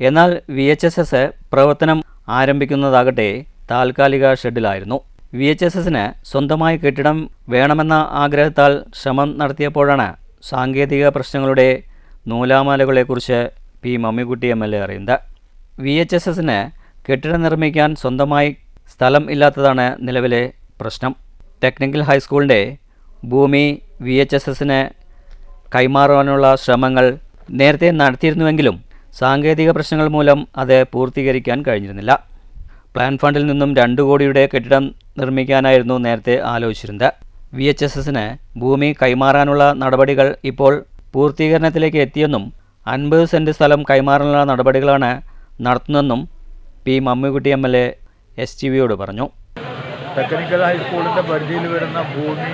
എന്നാൽ VHSS പ്രവർത്തനം ആരംഭിക്കുന്നതാകട്ടെ താൽക്കാലിക ഷെഡിലായിരുന്നു. VHSന് സ്വന്തമായി കെട്ടിടം വേണമെന്ന ആഗ്രഹത്താൽ ശ്രമം നടത്തിയപ്പോഴാണ് സാങ്കേതിക പ്രശ്നങ്ങളുടെ നൂലാമാലകളെക്കുറിച്ച് P. മാമിക്കുട്ടി MLA അറിയുന്നത്. VHSന് കെട്ടിടം നിർമ്മിക്കാൻ സ്വന്തമായി സ്ഥലം ഇല്ലാത്തതാണ് നിലവിലെ പ്രശ്നം. ടെക്നിക്കൽ ഹൈസ്കൂളിൻ്റെ ഭൂമി VHSന് കൈമാറാനുള്ള ശ്രമങ്ങൾ നേരത്തെ നടത്തിയിരുന്നുവെങ്കിലും സാങ്കേതിക പ്രശ്നങ്ങൾ മൂലം അത് പൂർത്തീകരിക്കാൻ കഴിഞ്ഞിരുന്നില്ല. പ്ലാൻ ഫണ്ടിൽ നിന്നും 2 കോടിയുടെ കെട്ടിടം നിർമ്മിക്കാനായിരുന്നു നേരത്തെ ആലോചിച്ചിരുന്നത്. VHSന് ഭൂമി കൈമാറാനുള്ള നടപടികൾ ഇപ്പോൾ പൂർത്തീകരണത്തിലേക്ക് എത്തിയെന്നും 50 സെന്റ് സ്ഥലം കൈമാറാനുള്ള നടപടികളാണ് നടത്തുന്നതെന്നും P. മാമിക്കുട്ടി MLA STVയോട് പറഞ്ഞു. ടെക്നിക്കൽ ഹൈസ്കൂളിൻ്റെ പരിധിയിൽ വരുന്ന ഭൂമി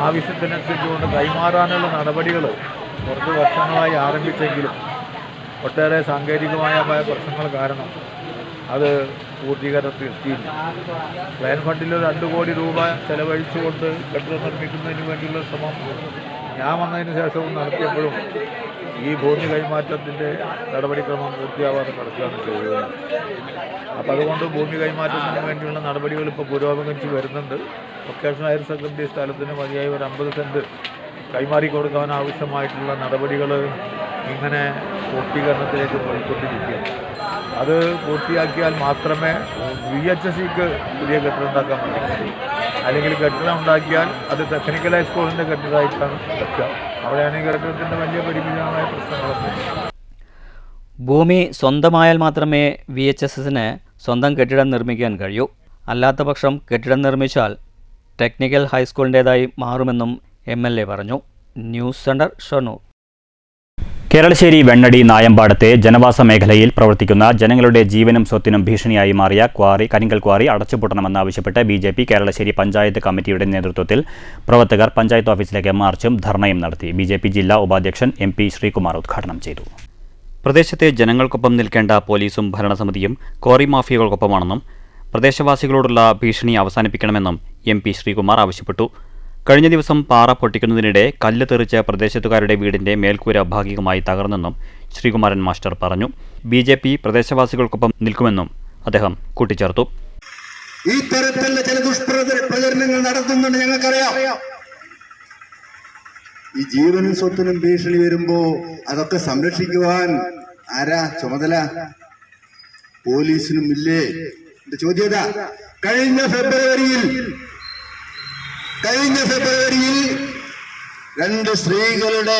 ആവശ്യത്തിനനുസരിച്ചുകൊണ്ട് കൈമാറാനുള്ള നടപടികൾ കുറച്ച് വർഷങ്ങളായി ആരംഭിച്ചെങ്കിലും ഒട്ടേറെ സാങ്കേതികമായ പ്രശ്നങ്ങൾ കാരണം അത് പൂർത്തീകരണത്തിൽ എത്തിയില്ല. പ്ലാൻ ഫണ്ടിൽ 2 കോടി രൂപ ചെലവഴിച്ചുകൊണ്ട് കെട്ടിടം നിർമ്മിക്കുന്നതിന് വേണ്ടിയുള്ള ശ്രമം ഞാൻ വന്നതിന് ശേഷവും നടത്തിയപ്പോഴും ഈ ഭൂമി കൈമാറ്റത്തിൻ്റെ നടപടിക്രമം പൂർത്തിയാവാതെ നടക്കുകയാണ് ചെയ്യുന്നത്. അപ്പോൾ അതുകൊണ്ട് ഭൂമി കൈമാറ്റത്തിന് വേണ്ടിയുള്ള നടപടികൾ ഇപ്പോൾ പുരോഗമിച്ച് വരുന്നുണ്ട്. വൊക്കേഷണൽ ഹയർ സെക്കൻഡറി സ്ഥലത്തിന് മതിയായി ഒരു 50 സെന്റ് കൈമാറി കൊടുക്കാൻ ആവശ്യമായിട്ടുള്ള നടപടികൾ ഇങ്ങനെ പൂർത്തീകരണത്തിലേക്ക് പോയിക്കൊണ്ടിരിക്കുകയാണ്. അത് പൂർത്തിയാക്കിയാൽ മാത്രമേ VHSക്ക് പുതിയ കെട്ടിടം ഉണ്ടാക്കാൻ പറ്റൂ. അല്ലെങ്കിൽ കെട്ടിടം ഉണ്ടാക്കിയാൽ അത് ടെക്നിക്കൽ ഹൈസ്കൂളിൻ്റെ കെട്ടിടമായിട്ടാണ് വെക്കുക. അവിടെയാണ് ഈ കെട്ടിടത്തിൻ്റെ വലിയ പരിമിതമായ പ്രശ്നങ്ങളൊക്കെ. ഭൂമി സ്വന്തമായാൽ മാത്രമേ VHSന് സ്വന്തം കെട്ടിടം നിർമ്മിക്കാൻ കഴിയൂ. അല്ലാത്തപക്ഷം കെട്ടിടം നിർമ്മിച്ചാൽ ടെക്നിക്കൽ ഹൈസ്കൂളിൻ്റേതായി മാറുമെന്നും MLA പറഞ്ഞു. News centre, Shoranur. കേരളശ്ശേരി വെണ്ണടി നായമ്പാടത്തെ ജനവാസ മേഖലയിൽ പ്രവർത്തിക്കുന്ന ജനങ്ങളുടെ ജീവനും സ്വത്തിനും ഭീഷണിയായി മാറിയ കരിങ്കൽ ക്വാറി അടച്ചുപൂട്ടണമെന്നാവശ്യപ്പെട്ട് BJP കേരളശ്ശേരി പഞ്ചായത്ത് കമ്മിറ്റിയുടെ നേതൃത്വത്തിൽ പ്രവർത്തകർ പഞ്ചായത്ത് ഓഫീസിലേക്ക് മാർച്ചും ധർണയും നടത്തി. BJP ജില്ലാ ഉപാധ്യക്ഷൻ MP ശ്രീകുമാർ ഉദ്ഘാടനം ചെയ്തു. പ്രദേശത്തെ ജനങ്ങൾക്കൊപ്പം നിൽക്കേണ്ട പോലീസും ഭരണസമിതിയും ക്വാറി മാഫിയകൾക്കൊപ്പമാണെന്നും പ്രദേശവാസികളോടുള്ള ഭീഷണി അവസാനിപ്പിക്കണമെന്നും MP ശ്രീകുമാർ ആവശ്യപ്പെട്ടു. കഴിഞ്ഞ ദിവസം പാറ പൊട്ടിക്കുന്നതിനിടെ കല്ല് തെറിച്ച് പ്രദേശത്തുകാരുടെ വീടിന്റെ മേൽക്കൂര ഭാഗികമായി തകർന്നെന്നും ശ്രീകുമാരൻ മാസ്റ്റർ പറഞ്ഞു. BJP പ്രദേശവാസികൾക്കൊപ്പം നിൽക്കുമെന്നും അദ്ദേഹം കൂട്ടിച്ചേർത്തു. ഈ തരത്തിലുള്ള ചില ദുഷ്പ്രചരണങ്ങൾ നടത്തുന്നുണ്ട് ഞങ്ങൾക്കറിയാം. ഈ ജീവനും സ്വത്തിനും ഭീഷണി വരുമ്പോ അതൊക്കെ സംരക്ഷിക്കുവാൻ ആരാ ചുമതല? പോലീസിനും ഇല്ലേ? ചോദ്യത. കഴിഞ്ഞ ഫെബ്രുവരിയിൽ 2 സ്ത്രീകളുടെ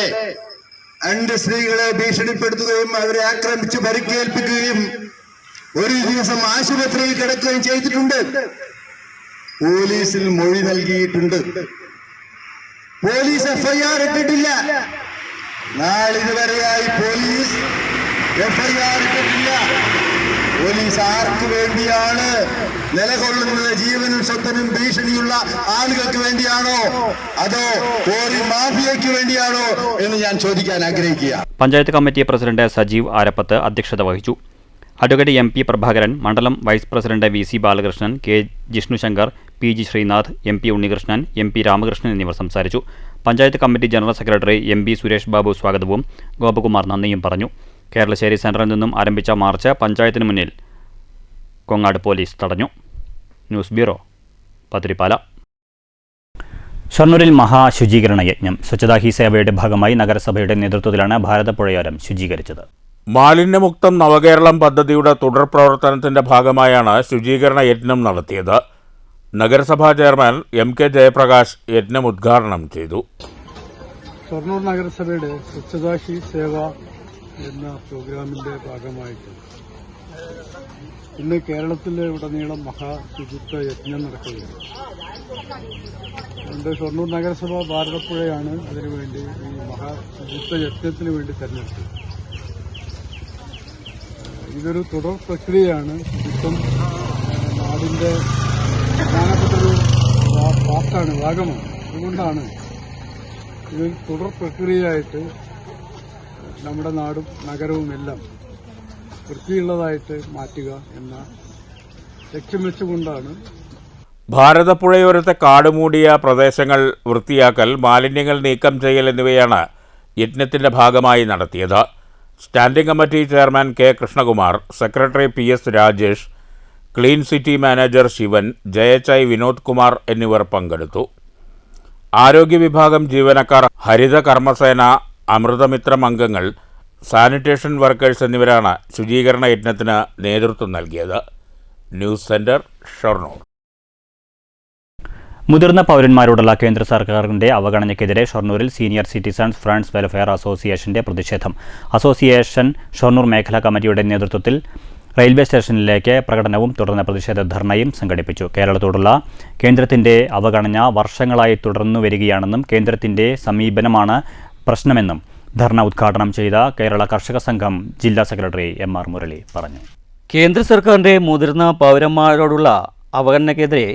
2 സ്ത്രീകളെ ഭീഷണിപ്പെടുത്തുകയും അവരെ ആക്രമിച്ച് പരിക്കേൽപ്പിക്കുകയും ഒരു ദിവസം ആശുപത്രിയിൽ കിടക്കുകയും ചെയ്തിട്ടുണ്ട്. പോലീസിൽ മൊഴി നൽകിയിട്ടുണ്ട്. പോലീസ് FIR ഇട്ടിട്ടില്ല. നാളിതുവരെയായി പോലീസ് FIR ഇട്ടിട്ടില്ല. പോലീസ് ആർക്ക് വേണ്ടിയാണ് നിലകൊള്ളുന്നത്? ജീവനും സ്വത്തിനും ഭീഷണിയുള്ള ആളുകൾക്ക് വേണ്ടിയാണോ അതോ കോറി മാഫിയയ്ക്ക് വേണ്ടിയാണോ എന്ന് ഞാൻ ചോദിക്കാൻ ആഗ്രഹിക്കുക. പഞ്ചായത്ത് കമ്മിറ്റി പ്രസിഡന്റ് സജീവ് ആരപ്പത്ത് അധ്യക്ഷത വഹിച്ചു. അഡ്വക്കേറ്റ് MP പ്രഭാകരൻ, മണ്ഡലം vice president VC Balakrishnan, K Jishnushankar, PG Sreenath, MP Unnikrishnan, MP Ramakrishnan എന്നിവർ സംസാരിച്ചു. Panchayat committee general secretary MB Suresh Babu സ്വാഗതവും ഗോപകുമാർ നന്ദിയും പറഞ്ഞു. കേരളശ്ശേരി സെന്ററിൽ നിന്നും ആരംഭിച്ച മാർച്ച് പഞ്ചായത്തിന് മുന്നിൽ കൊങ്ങാട് പോലീസ് തടഞ്ഞു. News bureau, Pathirippala. ഷൊർണൂരിൽ മഹാശുചീകരണ യജ്ഞം. സ്വച്ഛതാ ഹി സേവയുടെ ഭാഗമായി നഗരസഭയുടെ നേതൃത്വത്തിലാണ് ഭാരതപ്പുഴയോരം ശുചീകരിച്ചത്. മാലിന്യമുക്തം നവകേരളം പദ്ധതിയുടെ തുടർ പ്രവർത്തനത്തിന്റെ ഭാഗമായാണ് ശുചീകരണ യജ്ഞം നടത്തിയത്. നഗരസഭാ ചെയർമാൻ MK ജയപ്രകാശ് യജ്ഞം ഉദ്ഘാടനം ചെയ്തു. ഷൊർണൂർ നഗരസഭയുടെ സ്വച്ഛതാ ഹി സേവ എന്ന പ്രോഗ്രാമിന്റെ ഭാഗമായിട്ട് ഇന്ന് കേരളത്തിലെ ഉടനീളം മഹാശുചിത്വ യജ്ഞം നടക്കുകയാണ്. അതുകൊണ്ട് ഷൊർണൂർ നഗരസഭ ഭാരതപ്പുഴയാണ് അതിനുവേണ്ടി ഈ മഹാശുചിത്വ യജ്ഞത്തിന് വേണ്ടി തെരഞ്ഞെടുത്തത്. ഇതൊരു തുടർ പ്രക്രിയയാണ്. ശുചിത്വം നാടിന്റെ പ്രധാനപ്പെട്ടൊരു ഭാഗമാണ്. അതുകൊണ്ടാണ് ഇത് തുടർ പ്രക്രിയയായിട്ട് നമ്മുടെ നാടും നഗരവും എല്ലാം വൃത്തിയുള്ളതായിട്ട് മാറ്റുക എന്ന ലക്ഷ്യം വെച്ചുകൊണ്ടാണ് ഭാരതപ്പുഴയോരത്തെ കാടുമൂടിയ പ്രദേശങ്ങൾ വൃത്തിയാക്കൽ, മാലിന്യങ്ങൾ നീക്കം ചെയ്യൽ എന്നിവയാണ് യജ്ഞത്തിന്റെ ഭാഗമായി നടത്തിയത്. Standing committee chairman K Krishnakumar, secretary PS Rajesh, clean city manager Sivan, JHI Vinod Kumar എന്നിവർ പങ്കെടുത്തു. ആരോഗ്യ വിഭാഗം ജീവനക്കാർ, ഹരിത കർമ്മസേന, അമൃതമിത്രം അംഗങ്ങൾ, സാനിറ്റേഷൻ വർക്കേഴ്സ് എന്നിവരാണ് ശുചീകരണ യജ്ഞത്തിന് നേതൃത്വം നൽകിയത്. News centre, Shoranur. മുതിർന്ന പൗരന്മാരോടുള്ള കേന്ദ്ര സർക്കാരിന്റെ അവഗണനയ്ക്കെതിരെ ഷൊർണൂരിൽ സീനിയർ സിറ്റിസൺസ് ഫ്രണ്ട്സ് വെൽഫെയർ അസോസിയേഷന്റെ പ്രതിഷേധം. അസോസിയേഷൻ ഷൊർണൂർ മേഖലാ കമ്മിറ്റിയുടെ നേതൃത്വത്തിൽ റെയിൽവേ സ്റ്റേഷനിലേക്ക് പ്രകടനവും തുടർന്ന് പ്രതിഷേധ ധർണയും സംഘടിപ്പിച്ചു. കേരളത്തോടുള്ള കേന്ദ്രത്തിന്റെ അവഗണന വർഷങ്ങളായി തുടർന്നു വരികയാണെന്നും കേന്ദ്രത്തിന്റെ സമീപനമാണ് പ്രശ്നമെന്നും ധർണ ഉദ്ഘാടനം ചെയ്ത കേരള കർഷക സംഘം ജില്ലാ സെക്രട്ടറി MR മുരളി പറഞ്ഞു. കേന്ദ്ര സർക്കാരിൻ്റെ മുതിർന്ന പൗരന്മാരോടുള്ള അവഗണനയ്ക്കെതിരെ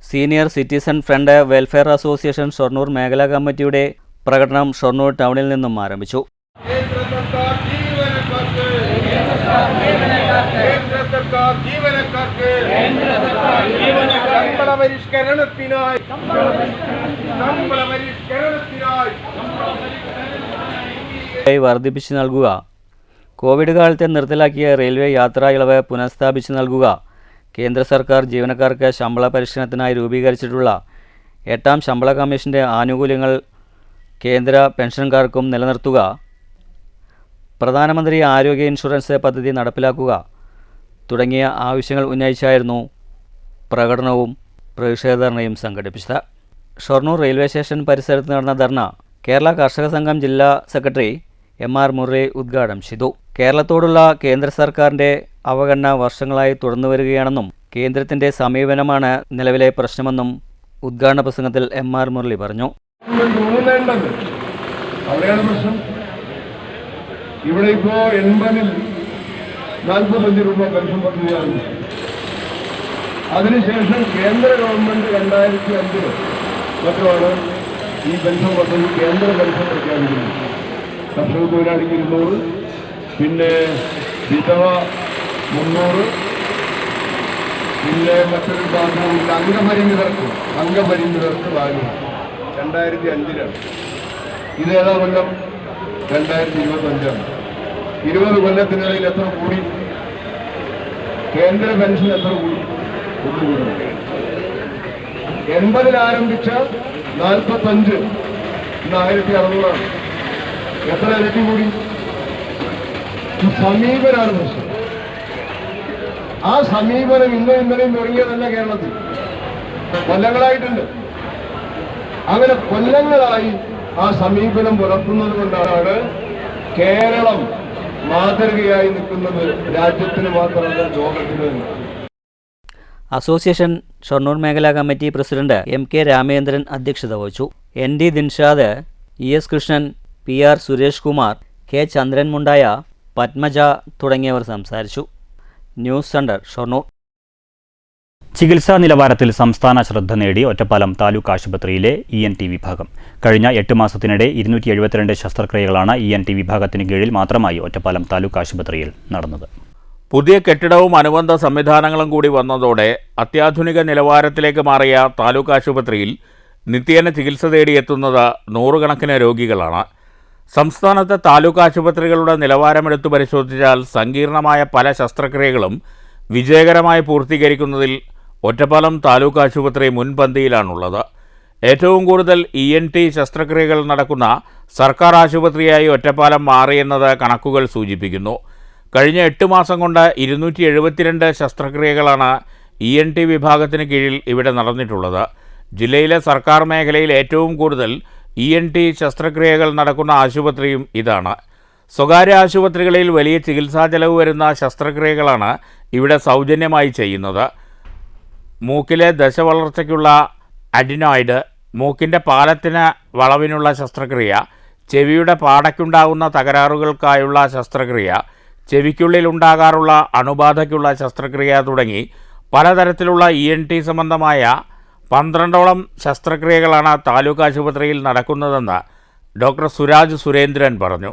senior citizen front welfare association Shoranur മേഖലാ കമ്മിറ്റിയുടെ പ്രകടനം ഷൊർണൂർ ടൗണിൽ നിന്നും ആരംഭിച്ചു. വർദ്ധിപ്പിച്ചു നൽകുക, കോവിഡ് കാലത്തെ നിർത്തലാക്കിയ റെയിൽവേ യാത്രാ ഇളവ് പുനഃസ്ഥാപിച്ചു നൽകുക, കേന്ദ്ര സർക്കാർ ജീവനക്കാർക്ക് ശമ്പള പരിഷ്കരണത്തിനായി രൂപീകരിച്ചിട്ടുള്ള 8ാം ശമ്പള കമ്മീഷൻ്റെ ആനുകൂല്യങ്ങൾ കേന്ദ്ര പെൻഷൻകാർക്കും നിലനിർത്തുക, പ്രധാനമന്ത്രി ആരോഗ്യ ഇൻഷുറൻസ് പദ്ധതി നടപ്പിലാക്കുക തുടങ്ങിയ ആവശ്യങ്ങൾ ഉന്നയിച്ചായിരുന്നു പ്രകടനവും പ്രതിഷേധ ധർണയും സംഘടിപ്പിച്ചത്. ഷൊർണൂർ റെയിൽവേ സ്റ്റേഷൻ പരിസരത്ത് നടന്ന ധർണ കേരള കർഷക സംഘം ജില്ലാ സെക്രട്ടറി MR മുരളി ഉദ്ഘാടനം ചെയ്തു. കേരളത്തോടുള്ള കേന്ദ്ര സർക്കാരിൻ്റെ അവഗണന വർഷങ്ങളായി തുടർന്നു വരികയാണെന്നും കേന്ദ്രത്തിൻ്റെ സമീപനമാണ് നിലവിലെ പ്രശ്നമെന്നും ഉദ്ഘാടന പ്രസംഗത്തിൽ MR മുരളി പറഞ്ഞു. ഇവിടെ ഇപ്പോ 80-ൽ 45 രൂപ പെൻഷൻ പദ്ധതിയാണ്. അതിനുശേഷം കേന്ദ്ര ഗവൺമെന്റ് 2005 മറ്റുമാണ് ഈ പെൻഷൻ പദ്ധതി കേന്ദ്ര പെൻഷൻ പ്രഖ്യാപിക്കുന്നത്. കർഷക തൊഴിലാളിക്ക് 200, പിന്നെ വിധവ 300, പിന്നെ മറ്റൊരു ഭാഗമില്ല അംഗപരിമിതർക്ക് വാങ്ങി 2005-ലാണ്. ഇതേതാ കൊല്ലം? 2025-ആണ്. 20 കൊല്ലത്തിനിടയിൽ എത്ര കൂടി? കേന്ദ്ര പെൻഷൻ എത്ര കൂടി? 1 കൂടി. 80-ൽ ആരംഭിച്ച 45 ഇന്ന് 1600-ആണ്. എത്ര ഇരട്ടി കൂടി? സമീപനാണ് പ്രശ്നം. ആ സമീപനം ഇന്നും ഇന്നലെയും തുടങ്ങിയതല്ല കേരളത്തിൽ, കൊല്ലങ്ങളായിട്ടുണ്ട്. അങ്ങനെ കൊല്ലങ്ങളായി ആ സമീപനം പുലർത്തുന്നത് കൊണ്ടാണ് കേരളം മാതൃകയായി നിൽക്കുന്നത് രാജ്യത്തിന് മാത്രമല്ല, ലോകത്തിന്. അസോസിയേഷൻ ഷൊർണൂർ മേഖലാ committee president M K Ramendran അധ്യക്ഷത വഹിച്ചു. ND Dinshad, ES Krishnan, PR Suresh Kumar, K ചന്ദ്രൻ മുണ്ടായ, പത്മജ തുടങ്ങിയവർ സംസാരിച്ചു. News centre Shoranur. ചികിത്സാ നിലവാരത്തിൽ സംസ്ഥാന ശ്രദ്ധ നേടി ഒറ്റപ്പാലം താലൂക്ക് ആശുപത്രിയിലെ ENT വിഭാഗം. കഴിഞ്ഞ 8 മാസത്തിനിടെ 272 ശസ്ത്രക്രിയകളാണ് ENT വിഭാഗത്തിന് കീഴിൽ മാത്രമായി ഒറ്റപ്പാലം താലൂക്ക് ആശുപത്രിയിൽ നടന്നത്. പുതിയ കെട്ടിടവും അനുബന്ധ സംവിധാനങ്ങളും കൂടി വന്നതോടെ അത്യാധുനിക നിലവാരത്തിലേക്ക് മാറിയ താലൂക്ക് ആശുപത്രിയിൽ നിത്യേന ചികിത്സ തേടിയെത്തുന്നത് നൂറുകണക്കിന് രോഗികളാണ്. സംസ്ഥാനത്തെ താലൂക്ക് ആശുപത്രികളുടെ നിലവാരമെടുത്തു പരിശോധിച്ചാൽ സങ്കീർണമായ പല ശസ്ത്രക്രിയകളും വിജയകരമായി പൂർത്തീകരിക്കുന്നതിൽ ഒറ്റപ്പാലം താലൂക്ക് ആശുപത്രി മുൻപന്തിയിലാണുള്ളത്. ഏറ്റവും കൂടുതൽ ENT ശസ്ത്രക്രിയകൾ നടക്കുന്ന സർക്കാർ ആശുപത്രിയായി ഒറ്റപ്പാലം മാറിയെന്നത് കണക്കുകൾ സൂചിപ്പിക്കുന്നു. കഴിഞ്ഞ 8 മാസം കൊണ്ട് 272 ശസ്ത്രക്രിയകളാണ് ENT വിഭാഗത്തിന് കീഴിൽ ഇവിടെ നടന്നിട്ടുള്ളത്. ജില്ലയിലെ സർക്കാർ മേഖലയിൽ ഏറ്റവും കൂടുതൽ ENT ശസ്ത്രക്രിയകൾ നടക്കുന്ന ആശുപത്രിയും ഇതാണ്. സ്വകാര്യ ആശുപത്രികളിൽ വലിയ ചികിത്സാ ചെലവ് വരുന്ന ശസ്ത്രക്രിയകളാണ് ഇവിടെ സൗജന്യമായി ചെയ്യുന്നത്. മൂക്കിലെ ദശവളർച്ചയ്ക്കുള്ള അഡിനോയിഡ്, മൂക്കിൻ്റെ പാലത്തിന് വളവിനുള്ള ശസ്ത്രക്രിയ, ചെവിയുടെ പാടയ്ക്കുണ്ടാകുന്ന തകരാറുകൾക്കായുള്ള ശസ്ത്രക്രിയ, ചെവിക്കുള്ളിലുണ്ടാകാറുള്ള അണുബാധയ്ക്കുള്ള ശസ്ത്രക്രിയ തുടങ്ങി പലതരത്തിലുള്ള ENT സംബന്ധമായ 12ഓളം ശസ്ത്രക്രിയകളാണ് താലൂക്ക് ആശുപത്രിയിൽ നടക്കുന്നതെന്ന് ഡോക്ടർ സുരാജ് സുരേന്ദ്രൻ പറഞ്ഞു.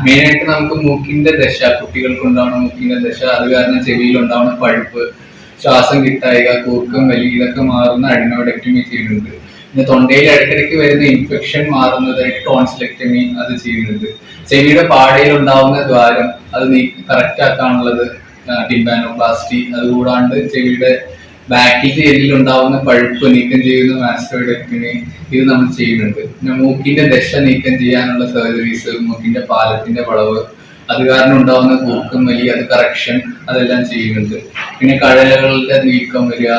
മെയിനായിട്ട് നമുക്ക് മൂക്കിന്റെ ദശ, കുട്ടികൾക്കുണ്ടാവുന്ന മൂക്കിന്റെ ദശ, അത് കാരണം ചെവിയിലുണ്ടാവുന്ന പഴുപ്പ്, ശ്വാസം കിട്ടായിക, കൂർക്കം വലി, ഇതൊക്കെ മാറുന്ന അഡിനോയിഡക്ടമി ചെയ്യുന്നുണ്ട്. പിന്നെ തൊണ്ടയിൽ ഇടയ്ക്കിടയ്ക്ക് വരുന്ന ഇൻഫെക്ഷൻ മാറുന്നതായിട്ട് ടോൺസിലെക്ടമി അത് ചെയ്യുന്നുണ്ട്. ചെവിയുടെ പാടയിൽ ഉണ്ടാവുന്ന ദ്വാരം അത് കറക്റ്റ് ആക്കാനുള്ളത് ടിമ്പാനോപ്ലാസ്റ്റി, അതുകൂടാണ്ട് ചെവിയുടെ ബാക്കിലത്തെ എല്ലിൽ ഉണ്ടാവുന്ന പഴുപ്പ് നീക്കം ചെയ്യുന്ന മാസ്റ്റോയിഡക്ടമി ഇത് നമ്മൾ ചെയ്യുന്നുണ്ട്. പിന്നെ മൂക്കിന്റെ ദശ നീക്കം ചെയ്യാനുള്ള സർജറീസ്, മൂക്കിന്റെ പാലത്തിന്റെ വളവ്, അത് കാരണം ഉണ്ടാവുന്ന കൂർക്കം വലി, അത് കറക്ഷൻ, അതെല്ലാം ചെയ്യുന്നുണ്ട്. പിന്നെ കഴലകളുടെ നീക്കം വരിക,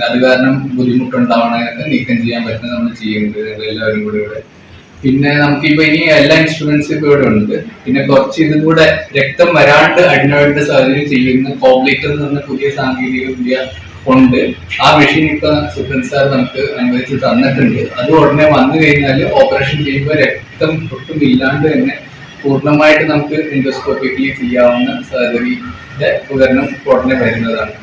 അത് കാരണം ബുദ്ധിമുട്ടുണ്ടാവണതൊക്കെ നീക്കം ചെയ്യാൻ പറ്റുന്ന നമ്മൾ ചെയ്യുന്നുണ്ട് എല്ലാവരും കൂടെ ഇവിടെ. പിന്നെ നമുക്കിപ്പോ ഇനി എല്ലാ ഇൻസ്ട്രുമെന്റ്സും ഇപ്പൊ ഇവിടെ ഉണ്ട്. പിന്നെ കുറച്ച് ഇതും കൂടെ രക്തം വരാണ്ട് അഡിനോയിഡിന്റെ സർജറി ചെയ്യുന്ന കോബ്ലേറ്റർ എന്ന് പറഞ്ഞ പുതിയ സാങ്കേതിക വിദ്യ ഉണ്ട്. ആ മെഷീൻ ഇപ്പൊ സുപ്രൻ സാർ നമുക്ക് അനുവദിച്ച് തന്നിട്ടുണ്ട്. അത് ഉടനെ വന്നു കഴിഞ്ഞാൽ ഓപ്പറേഷൻ ചെയ്യുമ്പോൾ രക്തം ഒട്ടും ഇല്ലാണ്ട് തന്നെ പൂർണ്ണമായിട്ട് നമുക്ക് എൻഡോസ്കോപ്പിക്കലി ചെയ്യാവുന്ന സർജറിയുടെ ഉപകരണം ഉടനെ വരുന്നതാണ്.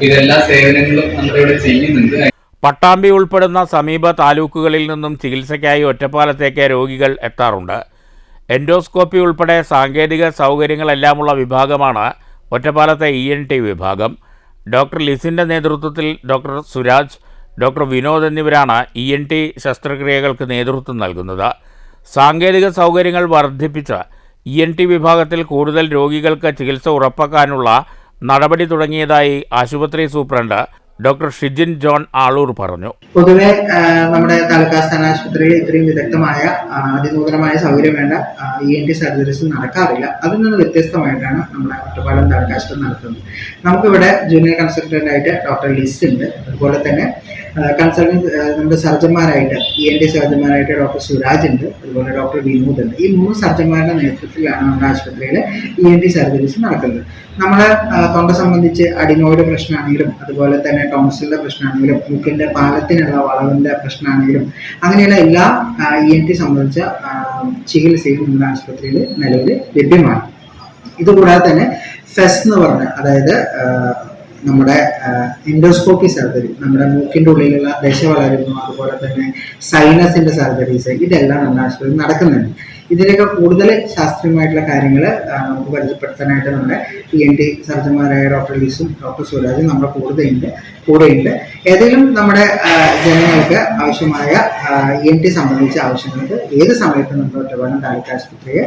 ഇതെല്ലാ സേവനങ്ങളും നമ്മളിവിടെ ചെയ്യുന്നുണ്ട്. പട്ടാമ്പി ഉൾപ്പെടുന്ന സമീപ താലൂക്കുകളിൽ നിന്നും ചികിത്സയ്ക്കായി ഒറ്റപ്പാലത്തേക്ക് രോഗികൾ എത്താറുണ്ട്. എൻഡോസ്കോപ്പി ഉൾപ്പെടെ സാങ്കേതിക സൗകര്യങ്ങളെല്ലാമുള്ള വിഭാഗമാണ് ഒറ്റപ്പാലത്തെ ENT വിഭാഗം. ഡോക്ടർ ലിസിൻ്റെ നേതൃത്വത്തിൽ ഡോക്ടർ സുരാജ്, ഡോക്ടർ വിനോദ് എന്നിവരാണ് ENT ശസ്ത്രക്രിയകൾക്ക് നേതൃത്വം നൽകുന്നത്. സാങ്കേതിക സൗകര്യങ്ങൾ വർദ്ധിപ്പിച്ച് ENT വിഭാഗത്തിൽ കൂടുതൽ രോഗികൾക്ക് ചികിത്സ ഉറപ്പാക്കാനുള്ള നടപടി തുടങ്ങിയതായി ആശുപത്രി superintendent doctor Shijin John Aloor പറഞ്ഞു. പൊതുവെ നമ്മുടെ താലൂക്ക് ആസ്ഥാന ആശുപത്രിയിൽ ഇത്രയും വിദഗ്ധമായ അതിനൂതനമായ സൗകര്യം വേണ്ട ENT സർജറീസ് നടക്കാറില്ല. അതിൽ നിന്ന് വ്യത്യസ്തമായിട്ടാണ് നമ്മുടെ ഒറ്റപ്പാലം താലൂക്ക് ആശുപത്രി നടത്തുന്നത്. നമുക്കിവിടെ ജൂനിയർ കൺസൾട്ടന്റ് ആയിട്ട് ഡോക്ടർ ലിസ് ഉണ്ട്. അതുപോലെ തന്നെ കൺസൾട്ടന്റ് നമ്മുടെ സർജന്മാരായിട്ട് ENT സർജന്മാരായിട്ട് ഡോക്ടർ സുരാജ് ഉണ്ട്. അതുപോലെ ഡോക്ടർ വിനോദ് ഉണ്ട്. ഈ 3 സർജന്മാരുടെ നേതൃത്വത്തിലാണ് നമ്മുടെ ആശുപത്രിയിൽ ENT സർജറീസ് നടക്കുന്നത്. നമ്മളെ തൊണ്ട സംബന്ധിച്ച് അഡിനോയിഡ് പ്രശ്നമാണെങ്കിലും, അതുപോലെ തന്നെ ടോൺസിലിന്റെ പ്രശ്നമാണെങ്കിലും, മൂക്കിന്റെ പാലത്തിനുള്ള വളവിന്റെ പ്രശ്നമാണെങ്കിലും, അങ്ങനെയുള്ള എല്ലാ ENT സംബന്ധിച്ച ചികിത്സയും നമ്മുടെ ആശുപത്രിയിൽ നിലവിൽ ലഭ്യമാണ്. ഇതുകൂടാതെ തന്നെ ഫെസ് എന്ന് പറഞ്ഞ, അതായത് നമ്മുടെ എൻഡോസ്കോപ്പി സർജറി, നമ്മുടെ മൂക്കിന്റെ ഉള്ളിലുള്ള ദശ വളരുന്നു, അതുപോലെ തന്നെ സൈനസിന്റെ സർജറീസ്, ഇതെല്ലാം നമ്മുടെ ആശുപത്രിയിൽ നടക്കുന്നുണ്ട്. ഇതിലൊക്കെ കൂടുതൽ ശാസ്ത്രീയമായിട്ടുള്ള കാര്യങ്ങൾ നമുക്ക് പരിചയപ്പെടുത്താനായിട്ട് നമ്മുടെ ENT സർജന്മാരായ ഡോക്ടർ ലിസും ഡോക്ടർ സുരാജും നമ്മുടെ കൂടെയുണ്ട്. ഏതെങ്കിലും നമ്മുടെ ജനങ്ങൾക്ക് ആവശ്യമായ ENT സംബന്ധിച്ച ആവശ്യങ്ങൾക്ക് ഏത് സമയത്തും നമ്മുടെ ഒറ്റപ്പാലം താലൂക്ക് ആശുപത്രിയെ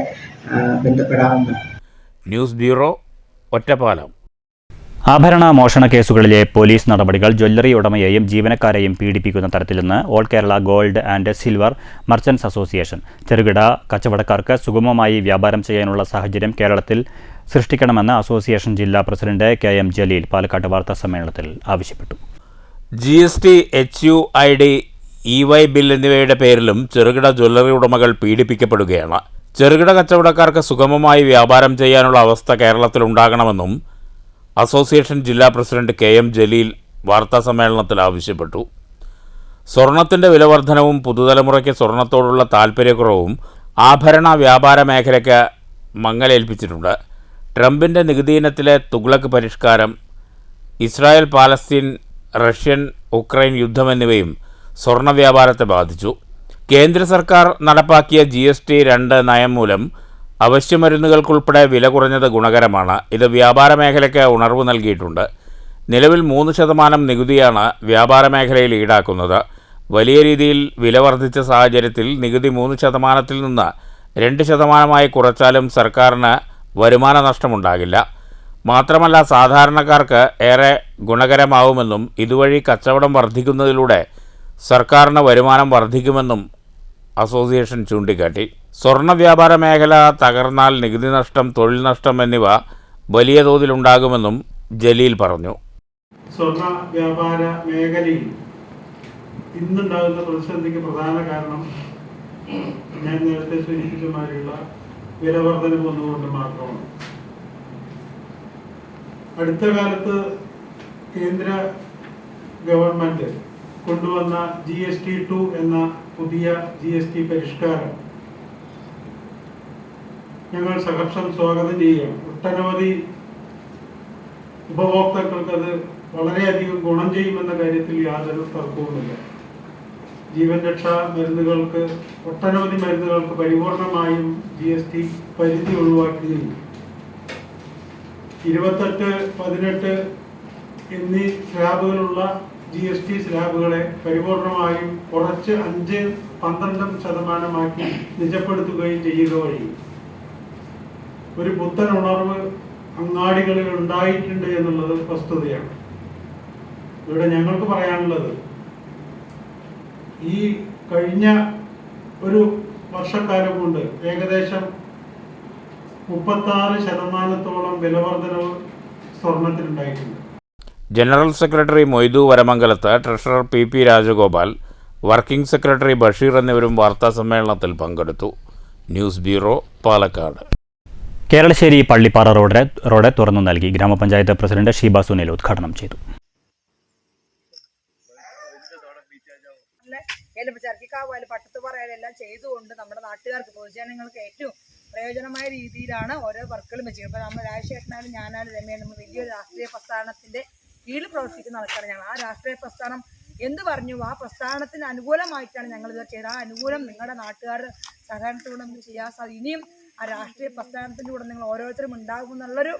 ബന്ധപ്പെടാവുന്നതാണ്. News bureau, Ottapalam. ആഭരണ മോഷണ കേസുകളിലെ പോലീസ് നടപടികൾ ജ്വല്ലറി ഉടമയെയും ജീവനക്കാരെയും പീഡിപ്പിക്കുന്ന തരത്തിലെന്ന് all Kerala gold and silver merchants association. ചെറുകിട കച്ചവടക്കാർക്ക് സുഗമമായി വ്യാപാരം ചെയ്യാനുള്ള സാഹചര്യം കേരളത്തിൽ സൃഷ്ടിക്കണമെന്ന് അസോസിയേഷൻ ജില്ലാ പ്രസിഡന്റ് KM ജലീൽ പാലക്കാട് വാർത്താ സമ്മേളനത്തിൽ ആവശ്യപ്പെട്ടു. GST, HUID, EY ബിൽ എന്നിവയുടെ പേരിലും ചെറുകിട ജ്വല്ലറി ഉടമകൾ പീഡിപ്പിക്കപ്പെടുകയാണ്. ചെറുകിട കച്ചവടക്കാർക്ക് സുഗമമായി വ്യാപാരം ചെയ്യാനുള്ള അവസ്ഥ കേരളത്തിലുണ്ടാകണമെന്നും അസോസിയേഷൻ ജില്ലാ പ്രസിഡന്റ് KM ജലീൽ വാർത്താസമ്മേളനത്തിൽ ആവശ്യപ്പെട്ടു. സ്വർണത്തിൻ്റെ വിലവർധനവും പുതുതലമുറയ്ക്ക് സ്വർണത്തോടുള്ള താൽപ്പര്യക്കുറവും ആഭരണ വ്യാപാര മേഖലയ്ക്ക് മങ്ങലേൽപ്പിച്ചിട്ടുണ്ട്. ട്രംപിൻ്റെ നികുതി ഇനത്തിലെ തുഗ്ലക്ക് പരിഷ്കാരം, ഇസ്രായേൽ പാലസ്തീൻ റഷ്യൻ ഉക്രൈൻ യുദ്ധം എന്നിവയും സ്വർണ്ണ വ്യാപാരത്തെ ബാധിച്ചു. കേന്ദ്ര സർക്കാർ നടപ്പാക്കിയ GST-2 നയം മൂലം അവശ്യമരുന്നുകൾക്കുൾപ്പെടെ വില കുറഞ്ഞത് ഗുണകരമാണ്. ഇത് വ്യാപാര മേഖലയ്ക്ക് ഉണർവ് നൽകിയിട്ടുണ്ട്. നിലവിൽ 3% നികുതിയാണ് വ്യാപാര മേഖലയിൽ ഈടാക്കുന്നത്. വലിയ രീതിയിൽ വില വർദ്ധിച്ച സാഹചര്യത്തിൽ നികുതി 3%-ൽ നിന്ന് 2%-ആയി കുറച്ചാലും സർക്കാരിന് വരുമാന നഷ്ടമുണ്ടാകില്ല. മാത്രമല്ല സാധാരണക്കാർക്ക് ഏറെ ഗുണകരമാവുമെന്നും ഇതുവഴി കച്ചവടം വർദ്ധിക്കുന്നതിലൂടെ സർക്കാരിന് വരുമാനം വർദ്ധിക്കുമെന്നും അസോസിയേഷൻ ചൂണ്ടിക്കാട്ടി. സ്വർണ്ണ വ്യാപാര മേഖല തകർന്നാൽ നികുതി നഷ്ടം, തൊഴിൽ നഷ്ടം എന്നിവ വലിയ തോതിലുണ്ടാകുമെന്നും ജലീൽ പറഞ്ഞു. സ്വർണ്ണ വ്യാപാര മേഖലയിൽ ഇന്നുണ്ടാകുന്ന പ്രതിസന്ധിക്ക് പ്രധാന കാരണം ഞാൻ നേരത്തെ സൂചിപ്പിച്ച മാതിരിയുള്ള വിലവർധന വന്നുകൊണ്ട് മാത്രമാണ്. അടുത്ത കാലത്ത് കേന്ദ്ര ഗവൺമെന്റ് കൊണ്ടുവന്ന GST-2 എന്ന പുതിയ GST പരിഷ്കാരം ഞങ്ങൾ സഹർഷം സ്വാഗതം ചെയ്യുകയാണ്. ഒട്ടനവധി ഉപഭോക്താക്കൾക്ക് അത് വളരെയധികം ഗുണം ചെയ്യുമെന്ന കാര്യത്തിൽ യാതൊരു തർക്കവുമില്ല. ജീവൻ രക്ഷാ മരുന്നുകൾക്ക്, ഒട്ടനവധി മരുന്നുകൾക്ക് പരിപൂർണമായും GST പരിധി ഒഴിവാക്കുകയും 28, 18 എന്നീ സ്ലാബുകളുള്ള GST സ്ലാബുകളെ പരിപൂർണമായും കുറച്ച് 5-12% നിജപ്പെടുത്തുകയും ചെയ്യുക വഴി ഒരു പുത്തൻ ഉണർവ് അങ്ങാടികളിൽ ഉണ്ടായിട്ടുണ്ട് എന്നുള്ളത് വസ്തുതയാണ്. ഇവിടെ ഞങ്ങൾക്ക് പറയാനുള്ളത്, ഈ കഴിഞ്ഞ ഒരു വർഷക്കാലം കൊണ്ട് ഏകദേശം 36% വിലവർധനവ് സ്വർണത്തിനുണ്ടായിട്ടുണ്ട്. General secretary Moidu Varamangalath, treasurer PP Rajagopal, working secretary Basheer എന്നിവരും വാർത്താസമ്മേളനത്തിൽ പങ്കെടുത്തു. News bureau, Palakkad. Keralassery Pallippara road തുറന്നു നൽകി. ഗ്രാമപഞ്ചായത്ത് പ്രസിഡന്റ് ഷീബ സുനിൽ ഉദ്ഘാടനം ചെയ്തു. ചർക്കിക്കാവാലും പട്ടത്തുപാറയാലും ചെയ്തുകൊണ്ട് നമ്മുടെ നാട്ടുകാർക്ക്, പൊതുജനങ്ങൾക്ക് ഏറ്റവും പ്രയോജനമായ രീതിയിലാണ് ഓരോ വർക്കുകളും വെച്ചിരിക്കുന്നത്. ഇപ്പോൾ നമ്മൾ രാജശേഖരനായാലും ഞാനായാലും രമയാണ് നമ്മൾ വലിയൊരു രാഷ്ട്രീയ പ്രസ്ഥാനത്തിൻ്റെ കീഴിൽ പ്രവർത്തിക്കുന്ന ആൾക്കാരാണ് ഞങ്ങൾ. ആ രാഷ്ട്രീയ പ്രസ്ഥാനം എന്ത് പറഞ്ഞു, ആ പ്രസ്ഥാനത്തിന് അനുകൂലമായിട്ടാണ് ഞങ്ങൾ ഇത് ചെയ്തത്. ആ അനുകൂലം നിങ്ങളുടെ നാട്ടുകാരുടെ സഹകരണത്തോടെ നമുക്ക് ചെയ്യാൻ സാധിക്കും. ഇനിയും ആ രാഷ്ട്രീയ പ്രസ്ഥാനത്തിൻ്റെ കൂടെ നിങ്ങൾ ഓരോരുത്തരും ഉണ്ടാകുമെന്നുള്ളൊരു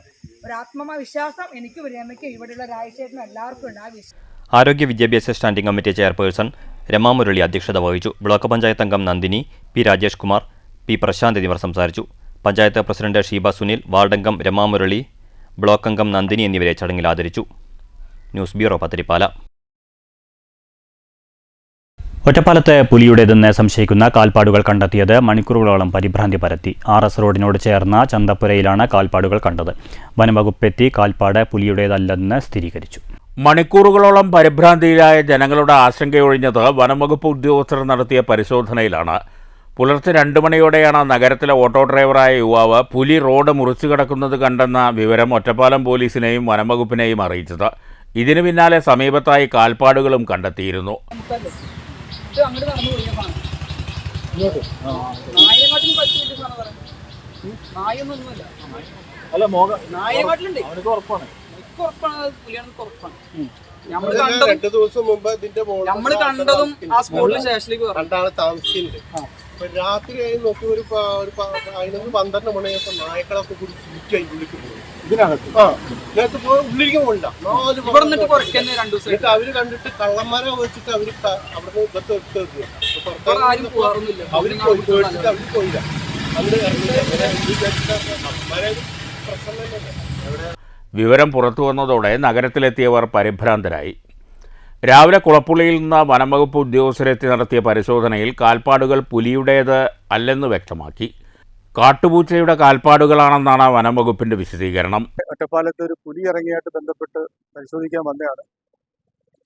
ആത്മമായ വിശ്വാസം എനിക്കും രമയ്ക്കും ഇവിടെയുള്ള രാജശേഖരനും എല്ലാവർക്കും ഉണ്ട്. ആ വിശ്വാസം. ആരോഗ്യ വിദ്യാഭ്യാസ standing committee chairperson Rama Murali അധ്യക്ഷത വഹിച്ചു. ബ്ലോക്ക് പഞ്ചായത്ത് അംഗം നന്ദിനി, P രാജേഷ് കുമാർ, P പ്രശാന്ത് എന്നിവർ സംസാരിച്ചു. പഞ്ചായത്ത് പ്രസിഡന്റ് ഷീബ സുനിൽ, വാർഡംഗം രമാ മുരളി, ബ്ലോക്ക് അംഗം നന്ദിനി എന്നിവരെ ചടങ്ങിൽ ആദരിച്ചു. News bureau, Pathirippala. ഒറ്റപ്പാലത്ത് പുലിയുടേതെന്ന് സംശയിക്കുന്ന കാൽപ്പാടുകൾ കണ്ടെത്തിയത് മണിക്കൂറുകളോളം പരിഭ്രാന്തി പരത്തി. RS റോഡിനോട് ചേർന്ന ചന്തപ്പുരയിലാണ് കാൽപ്പാടുകൾ കണ്ടത്. വനംവകുപ്പെത്തി കാൽപ്പാട് പുലിയുടേതല്ലെന്ന് സ്ഥിരീകരിച്ചു. മണിക്കൂറുകളോളം പരിഭ്രാന്തിയിലായ ജനങ്ങളുടെ ആശങ്കയൊഴിഞ്ഞത് വനംവകുപ്പ് ഉദ്യോഗസ്ഥർ നടത്തിയ പരിശോധനയിലാണ്. പുലർച്ചെ 2 മണിയോടെയാണ് നഗരത്തിലെ ഓട്ടോ ഡ്രൈവറായ യുവാവ് പുലി റോഡ് മുറിച്ചു കിടക്കുന്നത് കണ്ടെന്ന വിവരം ഒറ്റപ്പാലം പോലീസിനെയും വനംവകുപ്പിനെയും അറിയിച്ചത്. ഇതിനു പിന്നാലെ സമീപത്തായി കാൽപ്പാടുകളും കണ്ടെത്തിയിരുന്നു. നമ്മള് കണ്ടതും ആ സ്പോട്ടിന് ശേഷത്തിലേക്ക് രണ്ടാള് താമസിക്കുന്നുണ്ട്. രാത്രി ആയി നോക്കി ഒരു 11 മണിയൊക്കെ നായ്ക്കളൊക്കെ കൂടി ചുറ്റായി ഉള്ളിലേക്ക് പോകും. ഇതിനകത്ത് ഇതിനകത്ത് ഉള്ളിലേക്ക് പോകില്ല. 4 അവര് കണ്ടിട്ട് കള്ളന്മാരെ വെച്ചിട്ട് അവര് അവിടുന്ന് അവര് പേടിച്ചിട്ട് അവര് പോയില്ല. വിവരം പുറത്തു വന്നതോടെ നഗരത്തിലെത്തിയവർ പരിഭ്രാന്തരായി. രാവിലെ കുളപ്പുള്ളിയിൽ നിന്ന് വനംവകുപ്പ് ഉദ്യോഗസ്ഥരെത്തി നടത്തിയ പരിശോധനയിൽ കാൽപ്പാടുകൾ പുലിയുടേത് അല്ലെന്ന് വ്യക്തമാക്കി. കാട്ടുപൂച്ചയുടെ കാൽപ്പാടുകളാണെന്നാണ് വനംവകുപ്പിന്റെ വിശദീകരണം. ഒറ്റപ്പാലത്ത് ഒരു പുലി ഇറങ്ങിയായിട്ട് ബന്ധപ്പെട്ട് പരിശോധിക്കാൻ വന്നതാണ്.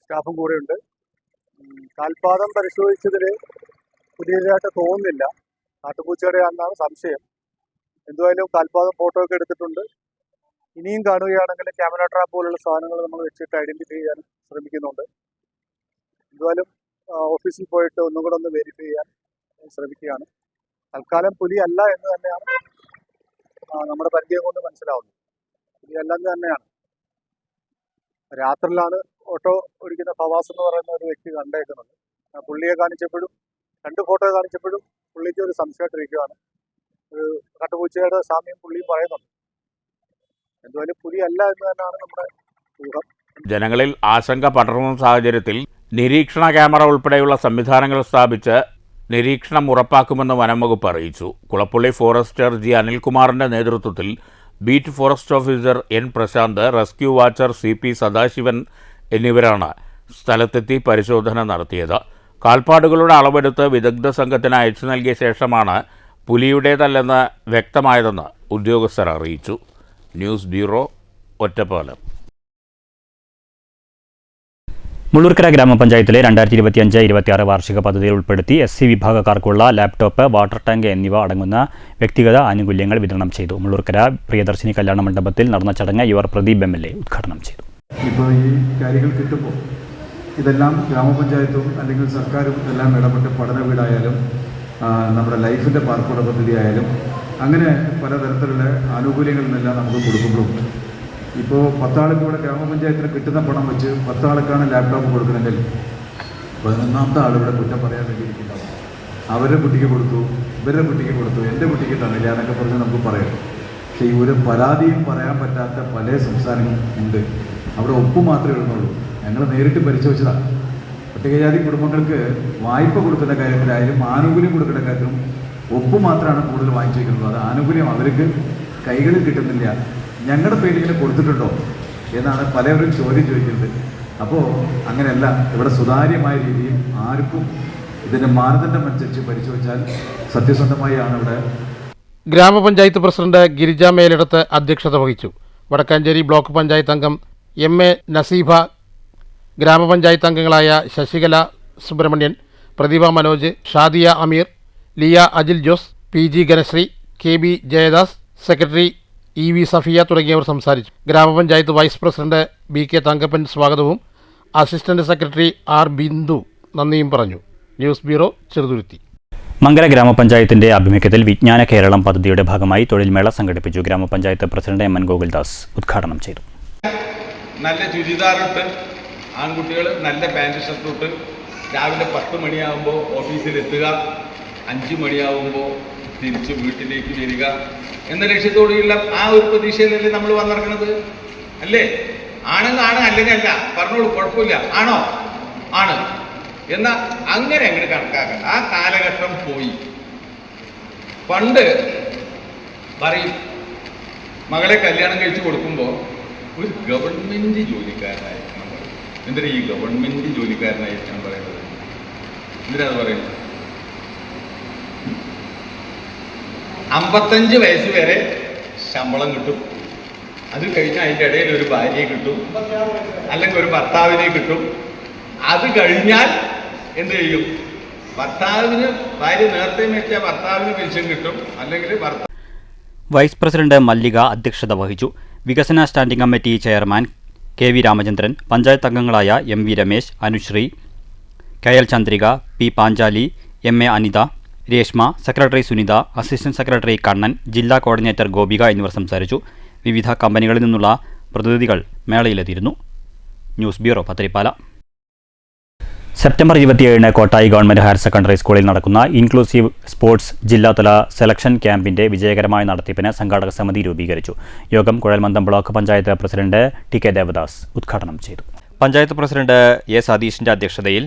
സ്റ്റാഫും കൂടെയുണ്ട്. കാൽപ്പാദം പരിശോധിച്ചതിൽ പുലിയുടേതായിട്ട് തോന്നുന്നില്ല, കാട്ടുപൂച്ചയുടെ ആണെന്നാണ് സംശയം. എന്തായാലും കാൽപാദം ഫോട്ടോ ഒക്കെ എടുത്തിട്ടുണ്ട്. ഇനിയും കാണുകയാണെങ്കിൽ ക്യാമറ ട്രാപ്പ് പോലുള്ള സാധനങ്ങൾ നമ്മൾ വെച്ചിട്ട് ഐഡന്റിഫൈ ചെയ്യാൻ ശ്രമിക്കുന്നുണ്ട്. എന്തായാലും ഓഫീസിൽ പോയിട്ട് ഒന്നും കൂടെ ഒന്ന് വെരിഫൈ ചെയ്യാൻ ശ്രമിക്കുകയാണ്. തൽക്കാലം പുലി അല്ല എന്ന് തന്നെയാണ് നമ്മുടെ പരിചയം കൊണ്ട് മനസ്സിലാവുന്നത്. പുലി അല്ലെന്ന് തന്നെയാണ്. രാത്രിയിലാണ് ഓട്ടോ ഓടിക്കുന്ന ഫവാസ് എന്ന് പറയുന്ന ഒരു വ്യക്തി കണ്ടേക്കുന്നത്. പുള്ളിയെ കാണിച്ചപ്പോഴും 2 ഫോട്ടോ കാണിച്ചപ്പോഴും പുള്ളിക്ക് ഒരു സംശയമായിട്ടിരിക്കുകയാണ്. ഒരു കാട്ടുപൂച്ചയുടെ സാമ്യം പുള്ളി പറയുന്നുണ്ട്. എന്തായാലും പുലി അല്ല എന്ന് തന്നെയാണ് നമ്മുടെ ഊഹം. ജനങ്ങളിൽ ആശങ്ക പടർന്ന സാഹചര്യത്തിൽ നിരീക്ഷണ ക്യാമറ ഉൾപ്പെടെയുള്ള സംവിധാനങ്ങൾ സ്ഥാപിച്ച് നിരീക്ഷണം ഉറപ്പാക്കുമെന്ന് വനംവകുപ്പ് അറിയിച്ചു. കുളപ്പുള്ളി ഫോറസ്റ്റർ ജി അനിൽകുമാറിന്റെ നേതൃത്വത്തിൽ beat forest officer N Prashanth, rescue watcher CP Sadasivan എന്നിവരാണ് സ്ഥലത്തെത്തി പരിശോധന നടത്തിയത്. കാൽപ്പാടുകളുടെ അളവെടുത്ത് വിദഗ്ധ സംഘത്തിന് അയച്ചു നൽകിയ ശേഷമാണ് പുലിയുടേതല്ലെന്ന് വ്യക്തമായതെന്ന് ഉദ്യോഗസ്ഥർ അറിയിച്ചു. News bureau, Ottapalam. മുള്ളൂർക്കര ഗ്രാമപഞ്ചായത്തിലെ 2025-26 വാർഷിക പദ്ധതിയിൽ ഉൾപ്പെടുത്തി SC വിഭാഗക്കാർക്കുള്ള ലാപ്ടോപ്പ്, വാട്ടർ ടാങ്ക് എന്നിവ അടങ്ങുന്ന വ്യക്തിഗത ആനുകൂല്യങ്ങൾ വിതരണം ചെയ്തു. മുള്ളൂർക്കര പ്രിയദർശിനി കല്യാണ മണ്ഡപത്തിൽ നടന്ന ചടങ്ങ് യുവർ പ്രദീപ് MLA ഉദ്ഘാടനം ചെയ്തു. ഇപ്പോൾ ഈ കാര്യങ്ങൾ കിട്ടുമ്പോൾ ഇതെല്ലാം ഗ്രാമപഞ്ചായത്തും അല്ലെങ്കിൽ സർക്കാരും എല്ലാം ഇടപെട്ട് പഠന വീടായാലും നമ്മുടെ ലൈഫിൻ്റെ പാർപ്പിട പദ്ധതി ആയാലും അങ്ങനെ പലതരത്തിലുള്ള ആനുകൂല്യങ്ങളിൽ നിന്നെല്ലാം നമുക്ക് കൊടുക്കുമ്പോഴും ഇപ്പോൾ 10 ആൾക്ക് ഇവിടെ ഗ്രാമപഞ്ചായത്തിന് കിട്ടുന്ന പണം വെച്ച് 10 ആൾക്കാണ് ലാപ്ടോപ്പ് കൊടുക്കണമെങ്കിൽ 11ാമത്തെ ആളിവിടെ കുറ്റം പറയാൻ വേണ്ടിയിരിക്കുന്നുണ്ടാവും. അവരുടെ കുട്ടിക്ക് കൊടുത്തു, ഇവരുടെ കുട്ടിക്ക് കൊടുത്തു, എൻ്റെ കുട്ടിക്ക് തന്നില്ല എന്നൊക്കെ പറഞ്ഞ് നമുക്ക് പറയാം. പക്ഷേ ഈ ഒരു പരാതിയും പറയാൻ പറ്റാത്ത പല സംസ്ഥാനങ്ങളും ഉണ്ട്. അവിടെ ഒപ്പ് മാത്രമേ ഇടുന്നുള്ളൂ. ഞങ്ങൾ നേരിട്ട് പരിശോധിച്ചതാണ്. പട്ടികജാതി കുടുംബങ്ങൾക്ക് വായ്പ കൊടുക്കുന്ന കാര്യത്തിലായാലും ആനുകൂല്യം കൊടുക്കുന്ന കാര്യത്തിലും ഒപ്പ് മാത്രമാണ് കൂടുതൽ വാങ്ങിച്ചു വയ്ക്കുന്നത്. അത് ആനുകൂല്യം അവർക്ക് കൈകളിൽ കിട്ടുന്നില്ല. ഞങ്ങളുടെ പേരിങ്ങനെ കൊടുത്തിട്ടുണ്ടോ എന്നാണ് പലവരും ചോദിക്കുന്നത്. അപ്പോൾ അങ്ങനെയല്ല. ഇവിടെ സുതാര്യമായ രീതിയിൽ ആർക്കും ഇതിൻ്റെ മാനദണ്ഡം അനുസരിച്ച് പരിശോധിച്ചാൽ സത്യസന്ധമായാണ് ഇവിടെ. ഗ്രാമപഞ്ചായത്ത് പ്രസിഡന്റ് ഗിരിജ മേലിടത്ത് അധ്യക്ഷത വഹിച്ചു. വടക്കാഞ്ചേരി ബ്ലോക്ക് പഞ്ചായത്ത് അംഗം MA നസീഫ, ഗ്രാമപഞ്ചായത്ത് അംഗങ്ങളായ Sasikala Subrahmanyan, Prathibha Manoj, Shadiya Ameer, Liya Ajil Jose, PG Ganasree, KB Jayadas, secretary EV Safiya തുടങ്ങിയവർ സംസാരിച്ചു. ഗ്രാമപഞ്ചായത്ത് വൈസ് പ്രസിഡന്റ് BK തങ്കപ്പൻ സ്വാഗതവും അസിസ്റ്റന്റ് സെക്രട്ടറി R ബിന്ദു നന്ദിയും പറഞ്ഞു. News bureau, Cheruthuruthy. മംഗല ഗ്രാമപഞ്ചായത്തിന്റെ ആഭിമുഖ്യത്തിൽ വിജ്ഞാന കേരളം പദ്ധതിയുടെ ഭാഗമായി തൊഴിൽമേള സംഘടിപ്പിച്ചു. ഗ്രാമപഞ്ചായത്ത് പ്രസിഡന്റ് MN ഗോകുൽദാസ് ഉദ്ഘാടനം ചെയ്തു. നല്ല ചുരിദാറിട്ട് ആൺകുട്ടികൾ നല്ല പാൻറ് ഷർട്ടിട്ട് രാവിലെ 10 മണിയാകുമ്പോൾ ഓഫീസിലെത്തുക, 5 മണിയാകുമ്പോൾ തിരിച്ച് വീട്ടിലേക്ക് വരിക എന്ന ലക്ഷ്യത്തോടെയുള്ള ആ ഒരു പ്രതീക്ഷയിലല്ലേ നമ്മൾ വന്നിറങ്ങുന്നത് അല്ലേ? ആണെന്ന് ആണ്, അല്ലെങ്കിൽ അല്ല, പറഞ്ഞോളൂ, കുഴപ്പമില്ല. ആണോ? ആണ്. എന്നാൽ അങ്ങനെ അങ്ങോട്ട് കണക്കാക്കണം. ആ കാലഘട്ടം പോയി. പണ്ട് പറയും, മകളെ കല്യാണം കഴിച്ചു കൊടുക്കുമ്പോൾ ഒരു ഗവൺമെൻറ് ജോലിക്കാരനായിരിക്കണം പറയും. എന്തിനാ ഈ ഗവൺമെൻറ് ജോലിക്കാരനായിരിക്കണം പറയുന്നത്? എന്തിനാണ് പറയുന്നത്? 55 വയസ്സ് വരെ ശമ്പളം കിട്ടും. അത് കഴിഞ്ഞാൽ അതിൻ്റെ ഇടയിൽ ഒരു ഭാര്യയെ കിട്ടും, അല്ലെങ്കിൽ ഒരു ഭർത്താവിനെ കിട്ടും. അത് കഴിഞ്ഞാൽ എന്ത് ചെയ്യും? ഭർത്താവിന്, ഭാര്യ നേരത്തെ വെച്ചാൽ ഭർത്താവിന് പെൻഷൻ കിട്ടും, അല്ലെങ്കിൽ വൈസ് പ്രസിഡന്റ് മല്ലിക അധ്യക്ഷത വഹിച്ചു. വികസന standing committee chairman KV Ramachandran, panchayat അംഗങ്ങളായ MV Ramesh, Anusree, KL Chandrika, P Panchali, MA Anitha, Reshma, secretary Sunitha, assistant secretary Kannan, ജില്ലാ കോർഡിനേറ്റർ ഗോപിക എന്നിവർ സംസാരിച്ചു. വിവിധ കമ്പനികളിൽ നിന്നുള്ള പ്രതിനിധികൾ മേളയിലെത്തിയിരുന്നു. News bureau, Pathirippala. September 27 Kottayi government higher secondary സ്കൂളിൽ നടക്കുന്ന ഇൻക്ലൂസീവ് സ്പോർട്സ് ജില്ലാതല സെലക്ഷൻ ക്യാമ്പിന്റെ വിജയകരമായ നടത്തിപ്പിന് സംഘാടക സമിതി രൂപീകരിച്ചു. യോഗം കുഴൽമന്ദം block panchayat president TK Devadas ഉദ്ഘാടനം ചെയ്തു. പഞ്ചായത്ത് പ്രസിഡന്റ് A സതീഷിന്റെ അധ്യക്ഷതയിൽ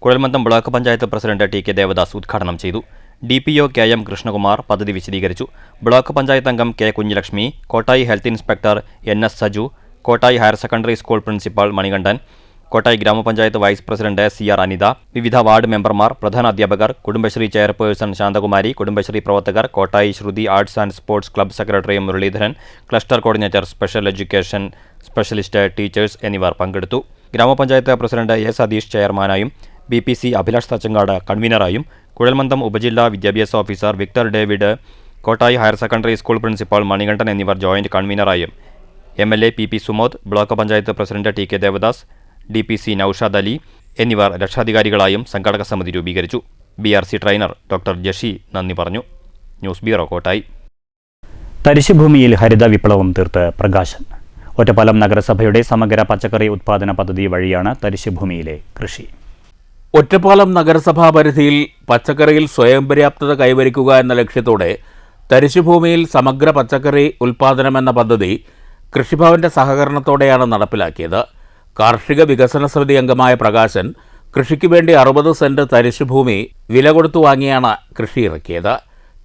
കുഴൽമന്ദം block panchayat president TK Devadas ഉദ്ഘാടനം ചെയ്തു. DPO KM കൃഷ്ണകുമാർ പദ്ധതി വിശദീകരിച്ചു. ബ്ലോക്ക് പഞ്ചായത്ത് അംഗം K Kunjilakshmi, Kottayi health inspector NS Saju, Kottayi higher secondary school principal Manikandan, Kottayi ഗ്രാമപഞ്ചായത്ത് വൈസ് പ്രസിഡന്റ് CR അനിത, വിവിധ വാർഡ് മെമ്പർമാർ, പ്രധാന അധ്യാപകർ, കുടുംബശ്രീ ചെയർപേഴ്സൺ ശാന്തകുമാരി, കുടുംബശ്രീ പ്രവർത്തകർ, കോട്ടായി ശ്രുതി arts and sports club secretary Muraleedharan, cluster coordinator, special education specialist, teachers എന്നിവർ പങ്കെടുത്തു. ഗ്രാമപഞ്ചായത്ത് president A Satheesh ചെയർമാനായും BPC Abhilash Thachankad കൺവീനറായും, കുഴൽമന്ദം ഉപജില്ലാ വിദ്യാഭ്യാസ officer Victor David Kottayi higher secondary school principal Manikandan എന്നിവർ joint കൺവീനറായും MLA PP Sumod, block panchayat president TK Devdas, DPC Naushad Ali എന്നിവർ രക്ഷാധികാരികളായും സംഘാടക സമിതി രൂപീകരിച്ചു. BRC ട്രെയിനർ ഡോക്ടർ ജഷി നന്ദി പറഞ്ഞു. News bureau, Kottayi. തരിശുഭൂമിയിൽ ഹരിത വിപ്ലവം തീർത്ത് പ്രകാശൻ. ഒറ്റപ്പാലം നഗരസഭയുടെ സമഗ്ര പച്ചക്കറി ഉത്പാദന പദ്ധതി വഴിയാണ് തരിശുഭൂമിയിലെ കൃഷി. ഒറ്റപ്പാലം നഗരസഭാ പരിധിയിൽ പച്ചക്കറിയിൽ സ്വയം പര്യാപ്തത കൈവരിക്കുക എന്ന ലക്ഷ്യത്തോടെ തരിശുഭൂമിയിൽ സമഗ്ര പച്ചക്കറി ഉൽപാദനമെന്ന പദ്ധതി കൃഷിഭവന്റെ സഹകരണത്തോടെയാണ് നടപ്പിലാക്കിയത്. കാർഷിക വികസന സമിതി അംഗമായ പ്രകാശൻ കൃഷിക്ക് വേണ്ടി 60 സെന്റ് തരിശുഭൂമി വില കൊടുത്തു വാങ്ങിയാണ് കൃഷി ഇറക്കിയത്.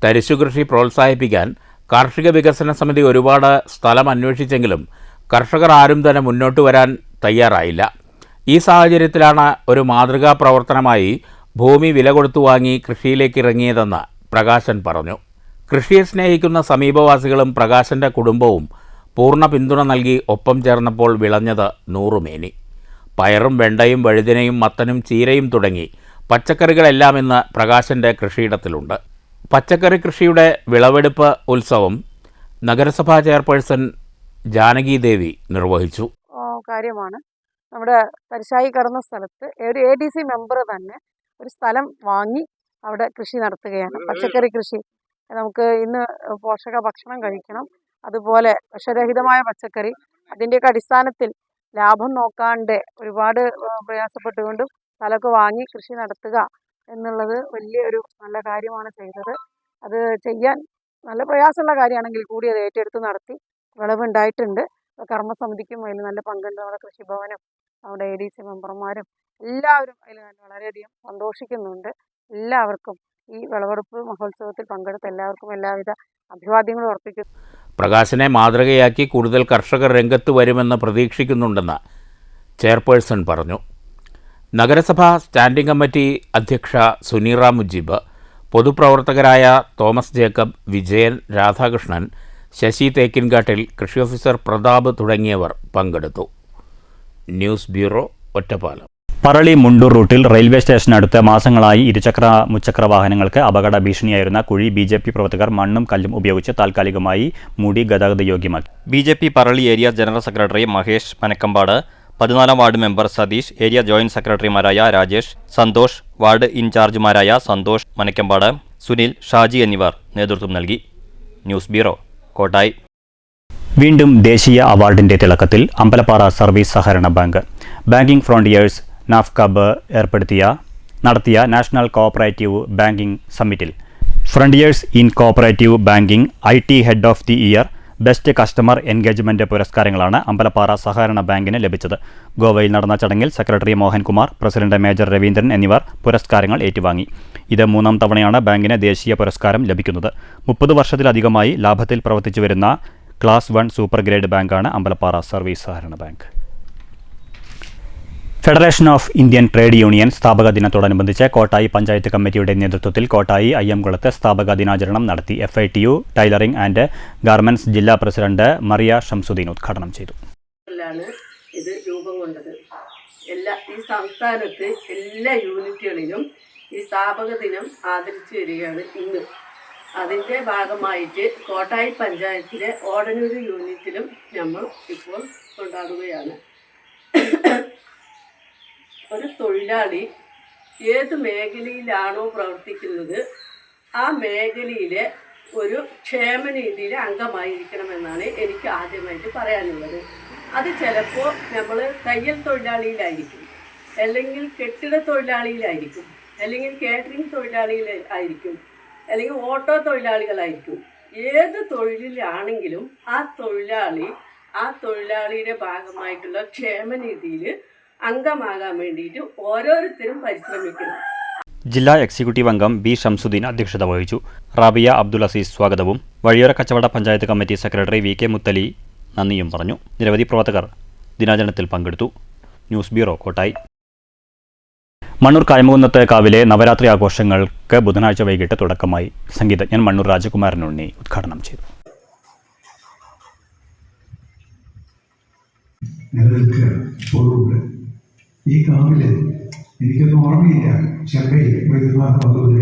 തരിശുകൃഷി പ്രോത്സാഹിപ്പിക്കാൻ കാർഷിക വികസന സമിതി ഒരുപാട് സ്ഥലം അന്വേഷിച്ചെങ്കിലും കർഷകർ ആരും തന്നെ മുന്നോട്ട് വരാൻ തയ്യാറായില്ല. ഈ സാഹചര്യത്തിലാണ് ഒരു മാതൃകാ പ്രവർത്തനമായി ഭൂമി വില കൊടുത്തു വാങ്ങി കൃഷിയിലേക്ക് ഇറങ്ങിയതെന്ന് പ്രകാശൻ പറഞ്ഞു. കൃഷിയെ സ്നേഹിക്കുന്ന സമീപവാസികളും പ്രകാശന്റെ കുടുംബവും പൂർണ്ണ പിന്തുണ നൽകി ഒപ്പം ചേർന്നപ്പോൾ വിളഞ്ഞത് 100 മേനി. പയറും വെണ്ടയും വഴുതിനയും മത്തനും ചീരയും തുടങ്ങി പച്ചക്കറികളെല്ലാം ഇന്ന് പ്രകാശന്റെ കൃഷിയിടത്തിലുണ്ട്. പച്ചക്കറി കൃഷിയുടെ വിളവെടുപ്പ് ഉത്സവം നഗരസഭാ ചെയർപേഴ്സൺ ജാനകി ദേവി നിർവഹിച്ചു. കാര്യമാണ് നമ്മുടെ തരിശായി കിടന്ന സ്ഥലത്ത് ഒരു ADC മെമ്പർ തന്നെ ഒരു സ്ഥലം വാങ്ങി അവിടെ കൃഷി നടത്തുകയാണ്. പച്ചക്കറി കൃഷി നമുക്ക് ഇന്ന് പോഷക ഭക്ഷണം കഴിക്കണം, അതുപോലെ വിഷരഹിതമായ പച്ചക്കറി, അതിൻ്റെയൊക്കെ അടിസ്ഥാനത്തിൽ ലാഭം നോക്കാണ്ട് ഒരുപാട് പ്രയാസപ്പെട്ടുകൊണ്ടും സ്ഥലമൊക്കെ വാങ്ങി കൃഷി നടത്തുക എന്നുള്ളത് വലിയൊരു നല്ല കാര്യമാണ് ചെയ്തത്. അത് ചെയ്യാൻ നല്ല പ്രയാസമുള്ള കാര്യമാണെങ്കിൽ കൂടി അത് ഏറ്റെടുത്ത് നടത്തി വിളവുണ്ടായിട്ടുണ്ട്. കർമ്മസമിതിക്കും അതിൽ നല്ല പങ്കുണ്ട്. നമ്മുടെ കൃഷിഭവനും നമ്മുടെ ADC മെമ്പർമാരും എല്ലാവരും അതിൽ വളരെയധികം സന്തോഷിക്കുന്നുണ്ട്. എല്ലാവർക്കും ഈ വിളവെടുപ്പ് മഹോത്സവത്തിൽ പങ്കെടുത്ത എല്ലാവർക്കും എല്ലാവിധ അഭിവാദ്യങ്ങളും അർപ്പിക്കുന്നു. പ്രകാശനെ മാതൃകയാക്കി കൂടുതൽ കർഷകർ രംഗത്ത് വരുമെന്ന് പ്രതീക്ഷിക്കുന്നുണ്ടെന്ന് ചെയർപേഴ്സൺ പറഞ്ഞു. നഗരസഭാ സ്റ്റാൻഡിംഗ് കമ്മിറ്റി അധ്യക്ഷ സുനീറ മുജീബ്, പൊതുപ്രവർത്തകരായ തോമസ് ജേക്കബ്, വിജയൻ, രാധാകൃഷ്ണൻ, ശശി തേക്കിൻകാട്ടിൽ, കൃഷി ഓഫീസർ പ്രതാപ് തുടങ്ങിയവർ പങ്കെടുത്തു. News bureau, Ottapalam. പറളി മുണ്ടൂർ റൂട്ടിൽ റെയിൽവേ സ്റ്റേഷനടുത്ത് മാസങ്ങളായി ഇരുചക്ര മുച്ചക്ര വാഹനങ്ങൾക്ക് അപകട ഭീഷണിയായിരുന്ന കുഴി BJP പ്രവർത്തകർ മണ്ണും കല്ലും ഉപയോഗിച്ച് താൽക്കാലികമായി മൂടി ഗതാഗത യോഗ്യമാക്കി. BJP Parali area general secretary Mahesh Manakkampad, 14 ward member Satheesh, area joint സെക്രട്ടറിമാരായ രാജേഷ്, സന്തോഷ്, വാർഡ് ഇൻചാർജുമാരായ സന്തോഷ് മനക്കമ്പാട്, സുനിൽ, ഷാജി എന്നിവർ നേതൃത്വം നൽകി. News bureau, Kottayi. വീണ്ടും ദേശീയ അവാർഡിന്റെ തിളക്കത്തിൽ അമ്പലപ്പാറ സർവീസ് സഹകരണ ബാങ്ക്. ബാങ്കിംഗ് ഫ്രോണ്ടിയേഴ്സ് നാഫ്കബ് നടത്തിയ നാഷണൽ കോഓപ്പറേറ്റീവ് ബാങ്കിംഗ് സമ്മിറ്റിൽ frontiers in cooperative banking IT head of the year, best customer engagement പുരസ്കാരങ്ങളാണ് അമ്പലപ്പാറ സഹകരണ ബാങ്കിന് ലഭിച്ചത്. ഗോവയിൽ നടന്ന ചടങ്ങിൽ secretary Mohankumar, president major Raveendran എന്നിവർ പുരസ്കാരങ്ങൾ ഏറ്റുവാങ്ങി. ഇത് 3ാം തവണയാണ് ബാങ്കിന് ദേശീയ പുരസ്കാരം ലഭിക്കുന്നത്. 30 വർഷത്തിലധികമായി ലാഭത്തിൽ പ്രവർത്തിച്ചു വരുന്ന ക്ലാസ് 1 സൂപ്പർ ഗ്രേഡ് ബാങ്കാണ് അമ്പലപ്പാറ സർവീസ് സഹകരണ bank. Federation of Indian trade union സ്ഥാപക ദിനത്തോടനുബന്ധിച്ച് കോട്ടായി പഞ്ചായത്ത് കമ്മിറ്റിയുടെ നേതൃത്വത്തിൽ കോട്ടായി അയ്യംകുളത്ത് സ്ഥാപക ദിനാചരണം നടത്തി. FITU ടൈലറിംഗ് ആൻഡ് ഗാർമെന്റ്സ് ജില്ലാ പ്രസിഡന്റ് മറിയ ഷംസുദ്ദീൻ ഉദ്ഘാടനം ചെയ്തു. ഇത് രൂപം കൊണ്ടത് ഈ സംസ്ഥാനത്ത് എല്ലാ യൂണിറ്റുകളിലും ഈ സ്ഥാപക ദിനം ആദരിച്ചു വരികയാണ് ഇന്ന്. അതിൻ്റെ ഭാഗമായിട്ട് കോട്ടായി പഞ്ചായത്തിലെ ഓടനൂർ യൂണിറ്റിലും നമ്മൾ ഇപ്പോൾ കൊണ്ടാടുകയാണ്. ഒരു തൊഴിലാളി ഏത് മേഖലയിലാണോ പ്രവർത്തിക്കുന്നത് ആ മേഖലയിലെ ഒരു ക്ഷേമനീതിയിലെ അംഗമായിരിക്കണമെന്നാണ് എനിക്ക് ആദ്യമായിട്ട് പറയാനുള്ളത്. അത് ചിലപ്പോൾ നമ്മൾ തയ്യൽ തൊഴിലാളിയിലായിരിക്കും, അല്ലെങ്കിൽ കെട്ടിട തൊഴിലാളിയിലായിരിക്കും, അല്ലെങ്കിൽ കാറ്ററിംഗ് തൊഴിലാളിയിലായിരിക്കും, അല്ലെങ്കിൽ ഓട്ടോ തൊഴിലാളികളായിരിക്കും. ഏത് തൊഴിലിലാണെങ്കിലും ആ തൊഴിലാളിയുടെ ഭാഗമായിട്ടുള്ള ക്ഷേമനിധിയിൽ അംഗമാകാൻ വേണ്ടിയിട്ട് ഓരോരുത്തരും പരിശ്രമിക്കണം. ജില്ലാ എക്സിക്യൂട്ടീവ് അംഗം B ഷംസുദ്ദീൻ അധ്യക്ഷത വഹിച്ചു. റാബിയ അബ്ദുൽ അസീസ് സ്വാഗതവും വഴിയോര കച്ചവട panchayat committee secretary VK Muthali നന്ദിയും പറഞ്ഞു. നിരവധി പ്രവർത്തകർ ദിനാചരണത്തിൽ പങ്കെടുത്തു. News bureau, Kottayi. മണ്ണൂർ കായ്മുകുന്നത്ത് കാവിലെ നവരാത്രി ആഘോഷങ്ങൾക്ക് ബുധനാഴ്ച വൈകിട്ട് തുടക്കമായി. സംഗീതജ്ഞൻ മണ്ണൂർ രാജകുമാരൻ ഉണ്ണി ഉദ്ഘാടനം ചെയ്തു. ഈ കാവില് എനിക്കൊന്നും ഓർമ്മയില്ല ചെമ്പൈ വൈദ്യുതനാഥ വന്നത്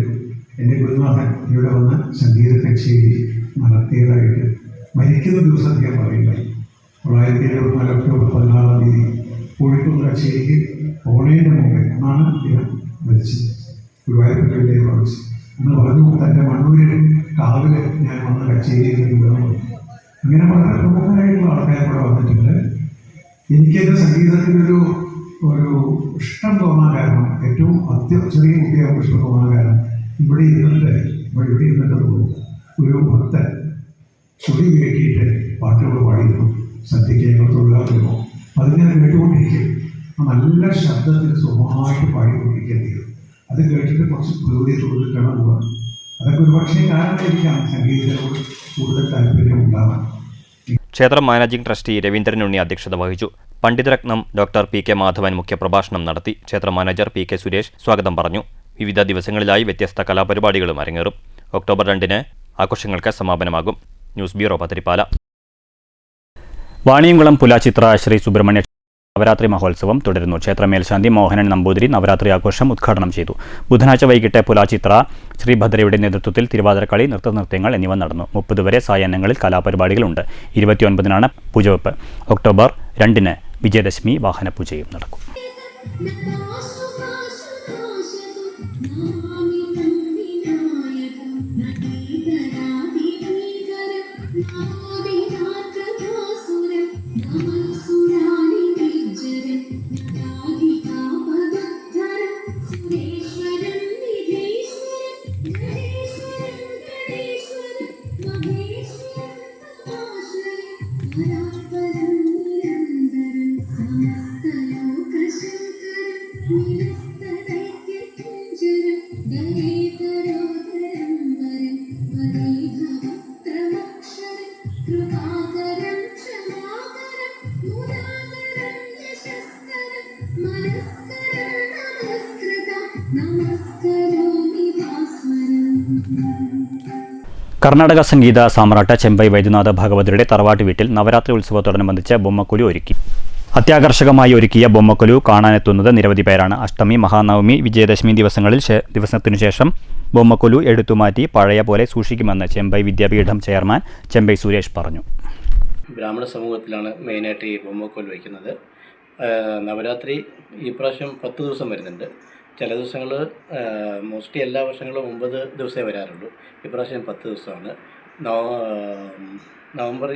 എൻ്റെ ഗുരുനാഥൻ ഇവിടെ വന്ന് സംഗീത കച്ചേരി നടത്തിയതായിട്ട് മരിക്കുന്ന ദിവസം ഞാൻ പറയുണ്ടായി. 1974 ഒക്ടോബർ 16 കോഴിക്കോട് കച്ചേരിക്ക് ഓണയുടെ മുമ്പേ എന്നാണ് അദ്ദേഹം മരിച്ചത്. ഗുരുവായൂരപ്പൻ്റെ മരിച്ചു എന്ന് പറഞ്ഞു. തൻ്റെ മണ്ണൂരിൽ കാവിൽ ഞാൻ വന്ന കച്ചേരിയിൽ വിവരം. അങ്ങനെ വളരെ പ്രമുഖരായിട്ടുള്ള ആൾക്കാർ ഇവിടെ വന്നിട്ടുണ്ട്. എനിക്കെൻ്റെ സംഗീതത്തിനൊരു ഇഷ്ടം തോന്നാൻ കാരണം, ഏറ്റവും ചെറിയ കുട്ടികൾക്ക് ഇഷ്ടം തോന്നാൻ കാരണം, ഇവിടെ ഇരുന്നിട്ട് ഒരു ഭക്തൻ ചുടി കയറ്റിയിട്ട് പാട്ടുകൾ പാടിയിരുന്നു. സദ്യയ്ക്ക് ഞങ്ങൾ തൊഴിലാളി വരുമ്പോൾ അത് ഞാൻ കേട്ടുകൊണ്ടിരിക്കും. നല്ല ശബ്ദത്തിൽ സുഖമായിട്ട് പാടിക്കൊണ്ടിരിക്കുന്നത്. അത് കേട്ടിട്ട് കുറച്ച് പ്രകൃതി തൊഴിലിട്ടാണ് പോകാൻ. അതൊക്കെ ഒരുപക്ഷെ കാരണമായിരിക്കാം സംഗീതത്തിനോട് കൂടുതൽ താല്പര്യം ഉണ്ടാവാൻ. ക്ഷേത്രം മാനേജിംഗ് ട്രസ്റ്റി രവീന്ദ്രൻ ഉണ്ണി അധ്യക്ഷത വഹിച്ചു. പണ്ഡിതരത്നം ഡോക്ടർ പി കെ മാധവൻ മുഖ്യപ്രഭാഷണം നടത്തി. ക്ഷേത്ര മാനേജർ പി കെ സുരേഷ് സ്വാഗതം പറഞ്ഞു. വിവിധ ദിവസങ്ങളിലായി വ്യത്യസ്ത കലാപരിപാടികളും അരങ്ങേറും. ഒക്ടോബർ 2 ആഘോഷങ്ങൾക്ക് സമാപനമാകും. News bureau Pathirippala. വാണിയംകുളം പുലാച്ചിത്ര ശ്രീ സുബ്രഹ്മണ്യ നവരാത്രി മഹോത്സവം തുടരുന്നു. ക്ഷേത്ര മേൽശാന്തി മോഹനൻ നമ്പൂതിരി നവരാത്രി ആഘോഷം ഉദ്ഘാടനം ചെയ്തു. ബുധനാഴ്ച വൈകിട്ട് പുലാച്ചിത്ര ശ്രീഭദ്രയുടെ നേതൃത്വത്തിൽ തിരുവാതിരക്കളി, നൃത്തനൃത്യങ്ങൾ എന്നിവ നടന്നു. 30 വരെ സായാഹ്നങ്ങളിൽ കലാപരിപാടികളുണ്ട്. 29 പൂജവെപ്പ്. ഒക്ടോബർ 2 വിജയദശമി വാഹനപൂജയും നടക്കും. കർണാടക സംഗീത സാമ്രാട്ട് ചെമ്പൈ വൈദ്യനാഥ ഭാഗവതരുടെ തറവാട്ട് വീട്ടിൽ നവരാത്രി ഉത്സവത്തോടനുബന്ധിച്ച് ബൊമ്മക്കൊലു ഒരുക്കി. അത്യാകർഷകമായി ഒരുക്കിയ ബൊമ്മക്കൊലു കാണാനെത്തുന്നത് നിരവധി പേരാണ്. അഷ്ടമി, മഹാനവമി, വിജയദശമി ദിവസത്തിനു ശേഷം ബൊമ്മക്കൊലു എടുത്തുമാറ്റി പഴയ പോലെ സൂക്ഷിക്കുമെന്ന് ചെമ്പൈ വിദ്യാപീഠം ചെയർമാൻ ചെമ്പൈ സുരേഷ് പറഞ്ഞു. ബ്രാഹ്മണ സമൂഹത്തിലാണ് മെയിനായിട്ട് ഈ ബൊമ്മക്കൊലു വയ്ക്കുന്നത്. നവരാത്രി ഈ പ്രാവശ്യം 10 ദിവസം വരുന്നുണ്ട്. ചില ദിവസങ്ങൾ മോസ്റ്റ്ലി എല്ലാ വർഷങ്ങളും 9 ദിവസമേ വരാറുള്ളൂ. ഇപ്രാവശ്യം 10 ദിവസമാണ്. നവംബർ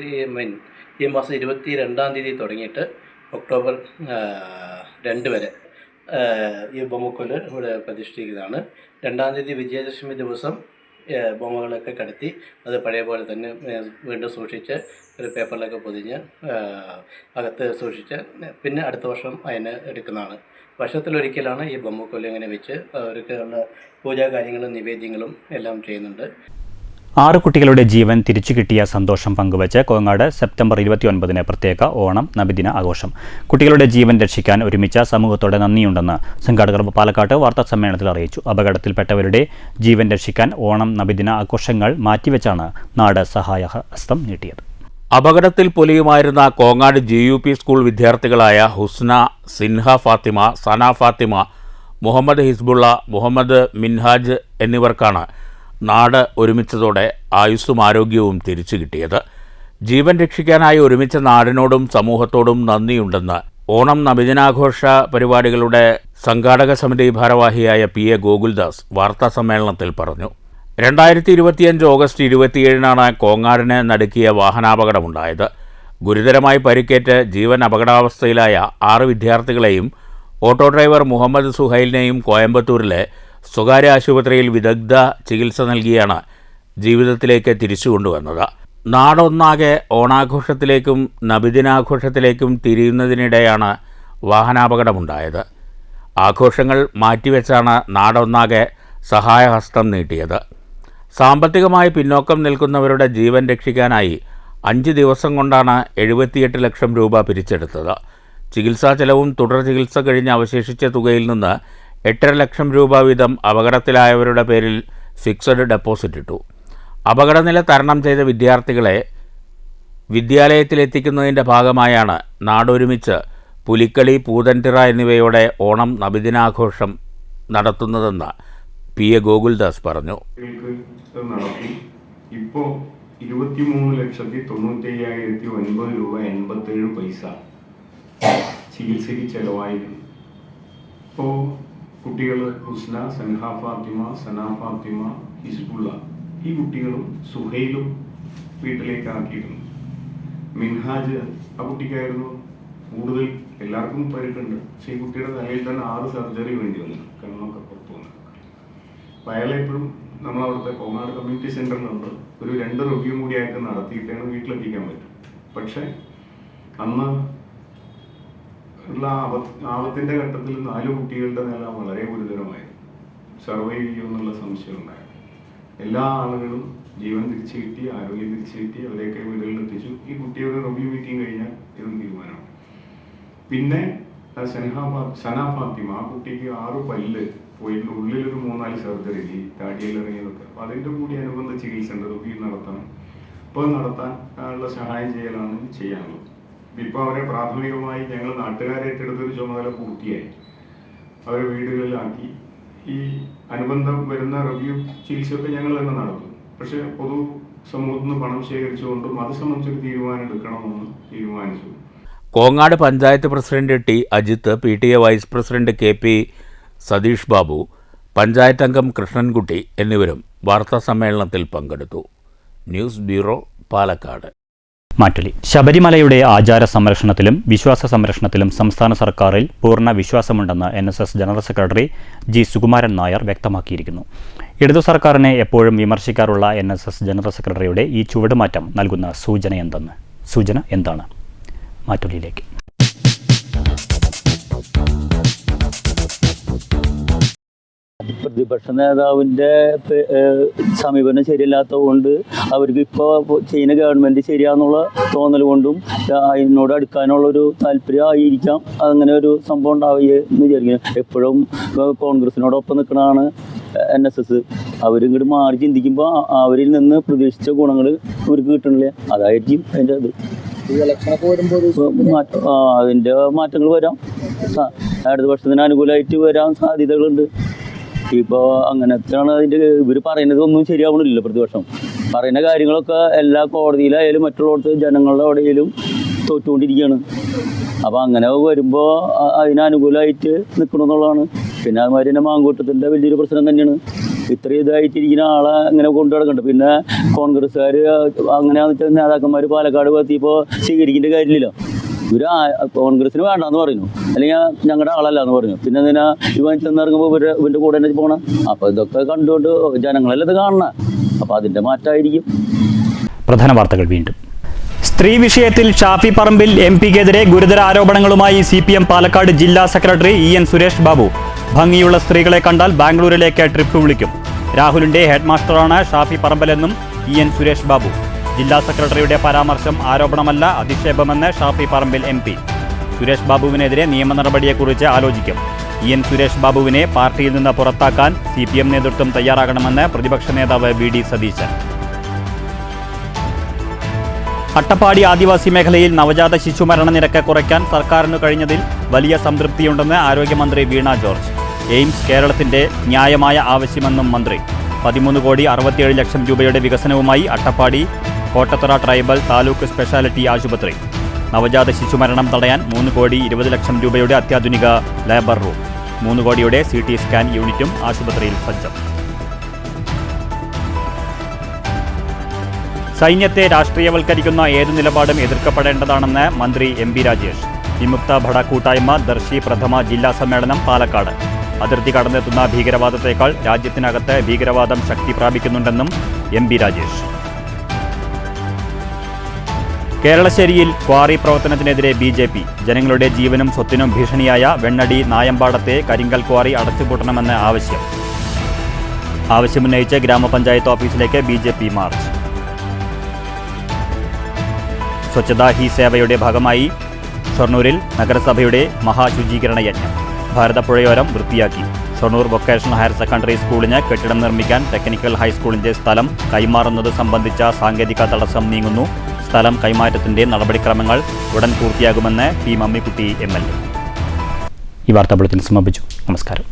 ഈ മാസം 22-ാം തീയതി തുടങ്ങിയിട്ട് ഒക്ടോബർ 2 വരെ ഈ ബൊമ്മക്കൊല് ഇവിടെ പ്രതിഷ്ഠിക്കുന്നതാണ്. 2-ാം തീയതി വിജയദശമി ദിവസം ബൊമ്മകളൊക്കെ കടത്തി അത് പഴയ പോലെ തന്നെ വീണ്ടും സൂക്ഷിച്ച് ഒരു പേപ്പറിലൊക്കെ പൊതിഞ്ഞ് അകത്ത് സൂക്ഷിച്ച് പിന്നെ അടുത്ത വർഷം അതിനെ എടുക്കുന്നതാണ്. വർഷത്തിലൊരിക്കലാണ് ഈ ബൊമ്മക്കൊല്ലു ഇങ്ങനെ വെച്ച് അവർക്കുള്ള പൂജാ കാര്യങ്ങളും നിവേദ്യങ്ങളും എല്ലാം ചെയ്യുന്നുണ്ട്. 6 കുട്ടികളുടെ ജീവൻ തിരിച്ചു കിട്ടിയ സന്തോഷം പങ്കുവച്ച് കോങ്ങാട് സെപ്റ്റംബർ 29 പ്രത്യേക ഓണം നബിദിന ആഘോഷം. കുട്ടികളുടെ ജീവൻ രക്ഷിക്കാൻ ഒരുമിച്ച സമൂഹത്തോടെ നന്ദിയുണ്ടെന്ന് സംഘാടകർ പാലക്കാട്ട് വാർത്താസമ്മേളനത്തിൽ അറിയിച്ചു. അപകടത്തിൽപ്പെട്ടവരുടെ ജീവൻ രക്ഷിക്കാൻ ഓണം നബിദിന ആഘോഷങ്ങൾ മാറ്റിവെച്ചാണ് നാട് സഹായഹസ്തം നീട്ടിയത്. അപകടത്തിൽ പൊലിയുമായിരുന്ന കോങ്ങാട് GUP സ്കൂൾ വിദ്യാർത്ഥികളായ ഹുസ്ന, സിൻഹ ഫാത്തിമ, സന ഫാത്തിമ, മുഹമ്മദ് ഹിസ്ബുള്ള, മുഹമ്മദ് മിൻഹാജ് എന്നിവർക്കാണ് നാട് ഒരുമിച്ചതോടെ ആയുസ്സും ആരോഗ്യവും തിരിച്ചു കിട്ടിയത്. ജീവൻ രക്ഷിക്കാനായി ഒരുമിച്ച നാടിനോടും സമൂഹത്തോടും നന്ദിയുണ്ടെന്ന് ഓണം നബിദിനാഘോഷ പരിപാടികളുടെ സംഘാടക സമിതി ഭാരവാഹിയായ PA ഗോകുൽദാസ് വാർത്താസമ്മേളനത്തിൽ പറഞ്ഞു. 2025 ഓഗസ്റ്റ് 27 കോങ്ങാടിന് നടുക്കിയ വാഹനാപകടമുണ്ടായത്. ഗുരുതരമായി പരിക്കേറ്റ് ജീവൻ അപകടാവസ്ഥയിലായ 6 വിദ്യാർത്ഥികളെയും ഓട്ടോ ഡ്രൈവർ മുഹമ്മദ് സുഹൈലിനെയും കോയമ്പത്തൂരിലെ സ്വകാര്യ ആശുപത്രിയിൽ വിദഗ്ധ ചികിത്സ നൽകിയാണ് ജീവിതത്തിലേക്ക് തിരിച്ചു കൊണ്ടുവന്നത്. നാടൊന്നാകെ ഓണാഘോഷത്തിലേക്കും നബിദിനാഘോഷത്തിലേക്കും തിരിയുന്നതിനിടെയാണ് വാഹനാപകടമുണ്ടായത്. ആഘോഷങ്ങൾ മാറ്റിവെച്ചാണ് നാടൊന്നാകെ സഹായഹസ്തം നീട്ടിയത്. സാമ്പത്തികമായി പിന്നോക്കം നിൽക്കുന്നവരുടെ ജീവൻ രക്ഷിക്കാനായി 5 ദിവസം കൊണ്ടാണ് 78 ലക്ഷം രൂപ പിരിച്ചെടുത്തത്. ചികിത്സാ ചെലവും തുടർ ചികിത്സ കഴിഞ്ഞ് അവശേഷിച്ച തുകയിൽ നിന്ന് 8.5 ലക്ഷം രൂപ വീതം അപകടത്തിലായവരുടെ പേരിൽ ഫിക്സഡ് ഡെപ്പോസിറ്റ് ഇട്ടു. അപകടനില തരണം ചെയ്ത വിദ്യാർത്ഥികളെ വിദ്യാലയത്തിലെത്തിക്കുന്നതിൻ്റെ ഭാഗമായാണ് നാടൊരുമിച്ച് പുലിക്കളി, പൂതൻതിറ എന്നിവയോടെ ഓണം നബിദിനാഘോഷം നടത്തുന്നതെന്ന് PA ഗോകുൽദാസ് പറഞ്ഞു. നടത്തി ഇപ്പോൾ 23,95,009 രൂപ 87 പൈസ ചികിത്സയ്ക്ക് ചെലവായിരുന്നു. ഇപ്പോൾ കുട്ടികൾ ഹുസ്ന, സൻഹ ഫാത്തിമ, സന ഫാത്തിമ, ഹിസ്ബുള്ള ഈ കുട്ടികളും സുഹൈലും വീട്ടിലേക്ക് ആക്കിയിരുന്നു. മിൻഹാജ് ആ കുട്ടിക്കായിരുന്നു കൂടുതൽ, എല്ലാവർക്കും പരിക്കുണ്ട്. പക്ഷേ ഈ കുട്ടിയുടെ തലയിൽ തന്നെ 6 സർജറി വേണ്ടി വന്നു, കണ്ണൊക്കെ പുറത്തു വന്നു. അപ്പോൾ അയാളെപ്പോഴും നമ്മളവിടുത്തെ കോങ്ങാട് കമ്മ്യൂണിറ്റി സെൻ്ററിലുണ്ട്. ഒരു 2 റിവ്യൂ കൂടി അയാൾക്ക് നടത്തിയിട്ടാണ് വീട്ടിലെത്തിക്കാൻ പറ്റും. പക്ഷേ അന്ന് ഉള്ള ആപത്തിൻ്റെ ഘട്ടത്തിൽ 4 കുട്ടികളുടെ നില വളരെ ഗുരുതരമായിരുന്നു. സർവൈവ് ചെയ്യുമെന്നുള്ള സംശയമുണ്ടായിരുന്നു. എല്ലാ ആളുകളും ജീവൻ തിരിച്ചു കിട്ടി, ആരോഗ്യം തിരിച്ചു കിട്ടി, അവരെയൊക്കെ വീടുകളിലെത്തിച്ചു. ഈ കുട്ടിയുടെ റിവ്യൂ മീറ്റിംഗ് കഴിഞ്ഞാൽ ഇതൊന്നും തീരുമാനമാണ്. പിന്നെ സന ഫാത്തിമ ആ കുട്ടിക്ക് 6 പല്ല് പോയി, ഉള്ളിലൊരു 3-4 സർജറി, ഈ താടിയിലിറങ്ങിയതൊക്കെ. അപ്പോൾ അതിൻ്റെ കൂടി അനുബന്ധ ചികിത്സ ഉണ്ട്, റിവ്യൂ നടത്തണം. അപ്പോൾ നടത്താൻ ഉള്ള സഹായം ചെയ്യലാണ് ചെയ്യാനുള്ളത്. ഇപ്പോൾ അവരെ പ്രാഥമികമായി ഞങ്ങൾ നാട്ടുകാരെ ഏറ്റെടുത്തൊരു ചുമതല പൂർത്തിയായി. അവരെ വീടുകളിലാക്കി ഈ അനുബന്ധം വരുന്ന റിവ്യൂ ചികിത്സയൊക്കെ ഞങ്ങൾ തന്നെ നടത്തും. പക്ഷേ പൊതു സമൂഹത്തിൽ നിന്ന് പണം ശേഖരിച്ചുകൊണ്ടും അത് സംബന്ധിച്ചൊരു തീരുമാനം എടുക്കണമെന്ന് തീരുമാനിച്ചു. Kongad panchayat president T. Ajith, PTA vice president KP Satheesh Babu, panchayat അംഗം കൃഷ്ണൻകുട്ടി എന്നിവരും വാർത്താ സമ്മേളനത്തിൽ പങ്കെടുത്തു. News bureau, Palakkad. മാറ്റൊലി. ശബരിമലയുടെ ആചാര സംരക്ഷണത്തിലും വിശ്വാസ സംരക്ഷണത്തിലും സംസ്ഥാന സർക്കാരിൽ പൂർണ്ണ വിശ്വാസമുണ്ടെന്ന് NSS general secretary G. Sukumaran Nair വ്യക്തമാക്കിയിരിക്കുന്നു. ഇടതു സർക്കാരിനെ എപ്പോഴും വിമർശിക്കാറുള്ള NSS ജനറൽ സെക്രട്ടറിയുടെ ഈ ചുവടുമാറ്റം നൽകുന്ന സൂചന എന്താണ്? മാറ്റൊലിയിലേക്ക്. പ്രതിപക്ഷ നേതാവിൻ്റെ സമീപനം ശരിയല്ലാത്തതുകൊണ്ട് അവർക്ക് ഇപ്പോൾ ചെയ്യുന്ന ഗവൺമെൻറ് ശരിയാന്നുള്ള തോന്നൽ കൊണ്ടും അതിനോട് അടുക്കാനുള്ളൊരു താല്പര്യമായിരിക്കാം അങ്ങനെ ഒരു സംഭവം ഉണ്ടാവുകയെന്ന് വിചാരിക്കുന്നു. എപ്പോഴും കോൺഗ്രസിനോടൊപ്പം നിൽക്കുന്നതാണ് NSS. അവരിങ്ങോട്ട് മാറി ചിന്തിക്കുമ്പോൾ അവരിൽ നിന്ന് പ്രതീക്ഷിച്ച ഗുണങ്ങൾ അവർക്ക് കിട്ടണില്ല. അതായിരിക്കും അതിൻ്റെ അത്. അതിൻ്റെ മാറ്റങ്ങൾ വരാം, ഇടതുപക്ഷത്തിന് അനുകൂലമായിട്ട് വരാൻ സാധ്യതകളുണ്ട്. ഇപ്പോൾ അങ്ങനത്തെയാണ് അതിൻ്റെ. ഇവർ പറയുന്നത് ഒന്നും ശരിയാവണില്ല. പ്രതിപക്ഷം പറയുന്ന കാര്യങ്ങളൊക്കെ എല്ലാ കോടതിയിലായാലും മറ്റുള്ളവർക്ക് ജനങ്ങളുടെ അവിടെയും തോറ്റുകൊണ്ടിരിക്കുകയാണ്. അപ്പോൾ അങ്ങനെ വരുമ്പോൾ അതിനനുകൂലമായിട്ട് നിൽക്കണമെന്നുള്ളതാണ്. പിന്നെ അതുമാതിരി തന്നെ മാങ്കൂട്ടത്തിൻ്റെ വലിയൊരു പ്രശ്നം തന്നെയാണ്. ഇത്രയും ഇതായിട്ടിരിക്കുന്ന ആളെ ഇങ്ങനെ കൊണ്ടു നടക്കുന്നുണ്ട്. പിന്നെ കോൺഗ്രസ്സുകാർ അങ്ങനെയാണെന്ന് വെച്ചാൽ നേതാക്കന്മാർ പാലക്കാട് എത്തിയപ്പോൾ സ്വീകരിക്കേണ്ട കാര്യമില്ലല്ലോ. ഇവർ കോൺഗ്രസിന് വേണ്ടെന്ന് പറയുന്നു, അല്ലെങ്കിൽ ഞങ്ങളുടെ ആളല്ല എന്ന് പറഞ്ഞു. പിന്നെ എന്തിനാ ഇവൻ ചെന്നിറങ്ങുമ്പോൾ ഇവൻ്റെ കൂടെ തന്നെ പോകണം. അപ്പോൾ ഇതൊക്കെ കണ്ടുകൊണ്ട് ജനങ്ങളെല്ലാം ഇത് കാണണം. അപ്പോൾ അതിൻ്റെ മാറ്റമായിരിക്കും. പ്രധാന വാർത്തകൾ വീണ്ടും. സ്ത്രീ വിഷയത്തിൽ ഷാഫി പറമ്പിൽ MP-ക്കെതിരെ ഗുരുതര ആരോപണങ്ങളുമായി CPM പാലക്കാട് ജില്ലാ സെക്രട്ടറി EN സുരേഷ് ബാബു. ഭംഗിയുള്ള സ്ത്രീകളെ കണ്ടാൽ ബാംഗ്ലൂരിലേക്ക് ട്രിപ്പ് വിളിക്കും. രാഹുലിന്റെ ഹെഡ്മാസ്റ്ററാണ് ഷാഫി പറമ്പിലെന്നും EN സുരേഷ് ബാബു. ജില്ലാ സെക്രട്ടറിയുടെ പരാമർശം ആരോപണമല്ല, അധിക്ഷേപമെന്ന് ഷാഫി പറമ്പിൽ MP. സുരേഷ് ബാബുവിനെതിരെ നിയമ നടപടിയെക്കുറിച്ച് ആലോചിക്കും. EN സുരേഷ് ബാബുവിനെ പാർട്ടിയിൽ നിന്ന് പുറത്താക്കാൻ CPM നേതൃത്വം തയ്യാറാകണമെന്ന് പ്രതിപക്ഷ നേതാവ് VD സതീശൻ. അട്ടപ്പാടി ആദിവാസി മേഖലയിൽ നവജാത ശിശുമരണ നിരക്ക് കുറയ്ക്കാൻ സർക്കാരിനു കഴിഞ്ഞതിൽ വലിയ സംതൃപ്തിയുണ്ടെന്ന് ആരോഗ്യമന്ത്രി വീണ ജോർജ്. എയിംസ് കേരളത്തിന്റെ ന്യായമായ ആവശ്യമെന്നും മന്ത്രി. 13,67,00,000 രൂപയുടെ വികസനവുമായി അട്ടപ്പാടി കോട്ടത്തറ ട്രൈബൽ താലൂക്ക് സ്പെഷ്യാലിറ്റി ആശുപത്രി. നവജാത ശിശുമരണം തടയാൻ 3,20,00,000 രൂപയുടെ അത്യാധുനിക ലേബർ റൂം. 3 കോടിയുടെ CT സ്കാൻ യൂണിറ്റും ആശുപത്രിയിൽ സജ്ജം. സൈന്യത്തെ രാഷ്ട്രീയവൽക്കരിക്കുന്ന ഏതു നിലപാടും എതിർക്കപ്പെടേണ്ടതാണെന്ന് മന്ത്രി MP രാജേഷ്. വിമുക്ത ഭട കൂട്ടായ്മ ദർശി പ്രഥമ ജില്ലാ സമ്മേളനം പാലക്കാട്. അതിർത്തി കടന്നെത്തുന്ന ഭീകരവാദത്തേക്കാൾ രാജ്യത്തിനകത്ത് ഭീകരവാദം ശക്തി പ്രാപിക്കുന്നുണ്ടെന്നും MP രാജേഷ്. കേരളശ്ശേരിയിൽ ക്വാറി പ്രവർത്തനത്തിനെതിരെ BJP. ജനങ്ങളുടെ ജീവനും സ്വത്തിനും ഭീഷണിയായ വെണ്ണടി നായമ്പാടത്തെ കരിങ്കൽ ക്വാറി അടച്ചുപൂട്ടണമെന്ന് ആവശ്യമുന്നയിച്ച് ഗ്രാമപഞ്ചായത്ത് ഓഫീസിലേക്ക് BJP മാർച്ച്. സ്വച്ഛതാ ഹി സേവയുടെ ഭാഗമായി ഷൊർണൂരിൽ നഗരസഭയുടെ മഹാശുചീകരണ യജ്ഞം. ഭാരതപ്പുഴയോരം വൃത്തിയാക്കി. ഷൊർണൂർ വൊക്കേഷണൽ ഹയർ സെക്കൻഡറി സ്കൂളിന് കെട്ടിടം നിർമ്മിക്കാൻ ടെക്നിക്കൽ ഹൈസ്കൂളിന്റെ സ്ഥലം കൈമാറുന്നത് സംബന്ധിച്ച സാങ്കേതിക തടസ്സം നീങ്ങുന്നു. സ്ഥലം കൈമാറ്റത്തിന്റെ നടപടിക്രമങ്ങൾ ഉടൻ പൂർത്തിയാകുമെന്ന് P. മമ്മിക്കുട്ടി MLA. ഈ വാർത്താ ബുള്ളറ്റിൻ സമാപിച്ചു. നമസ്കാരം.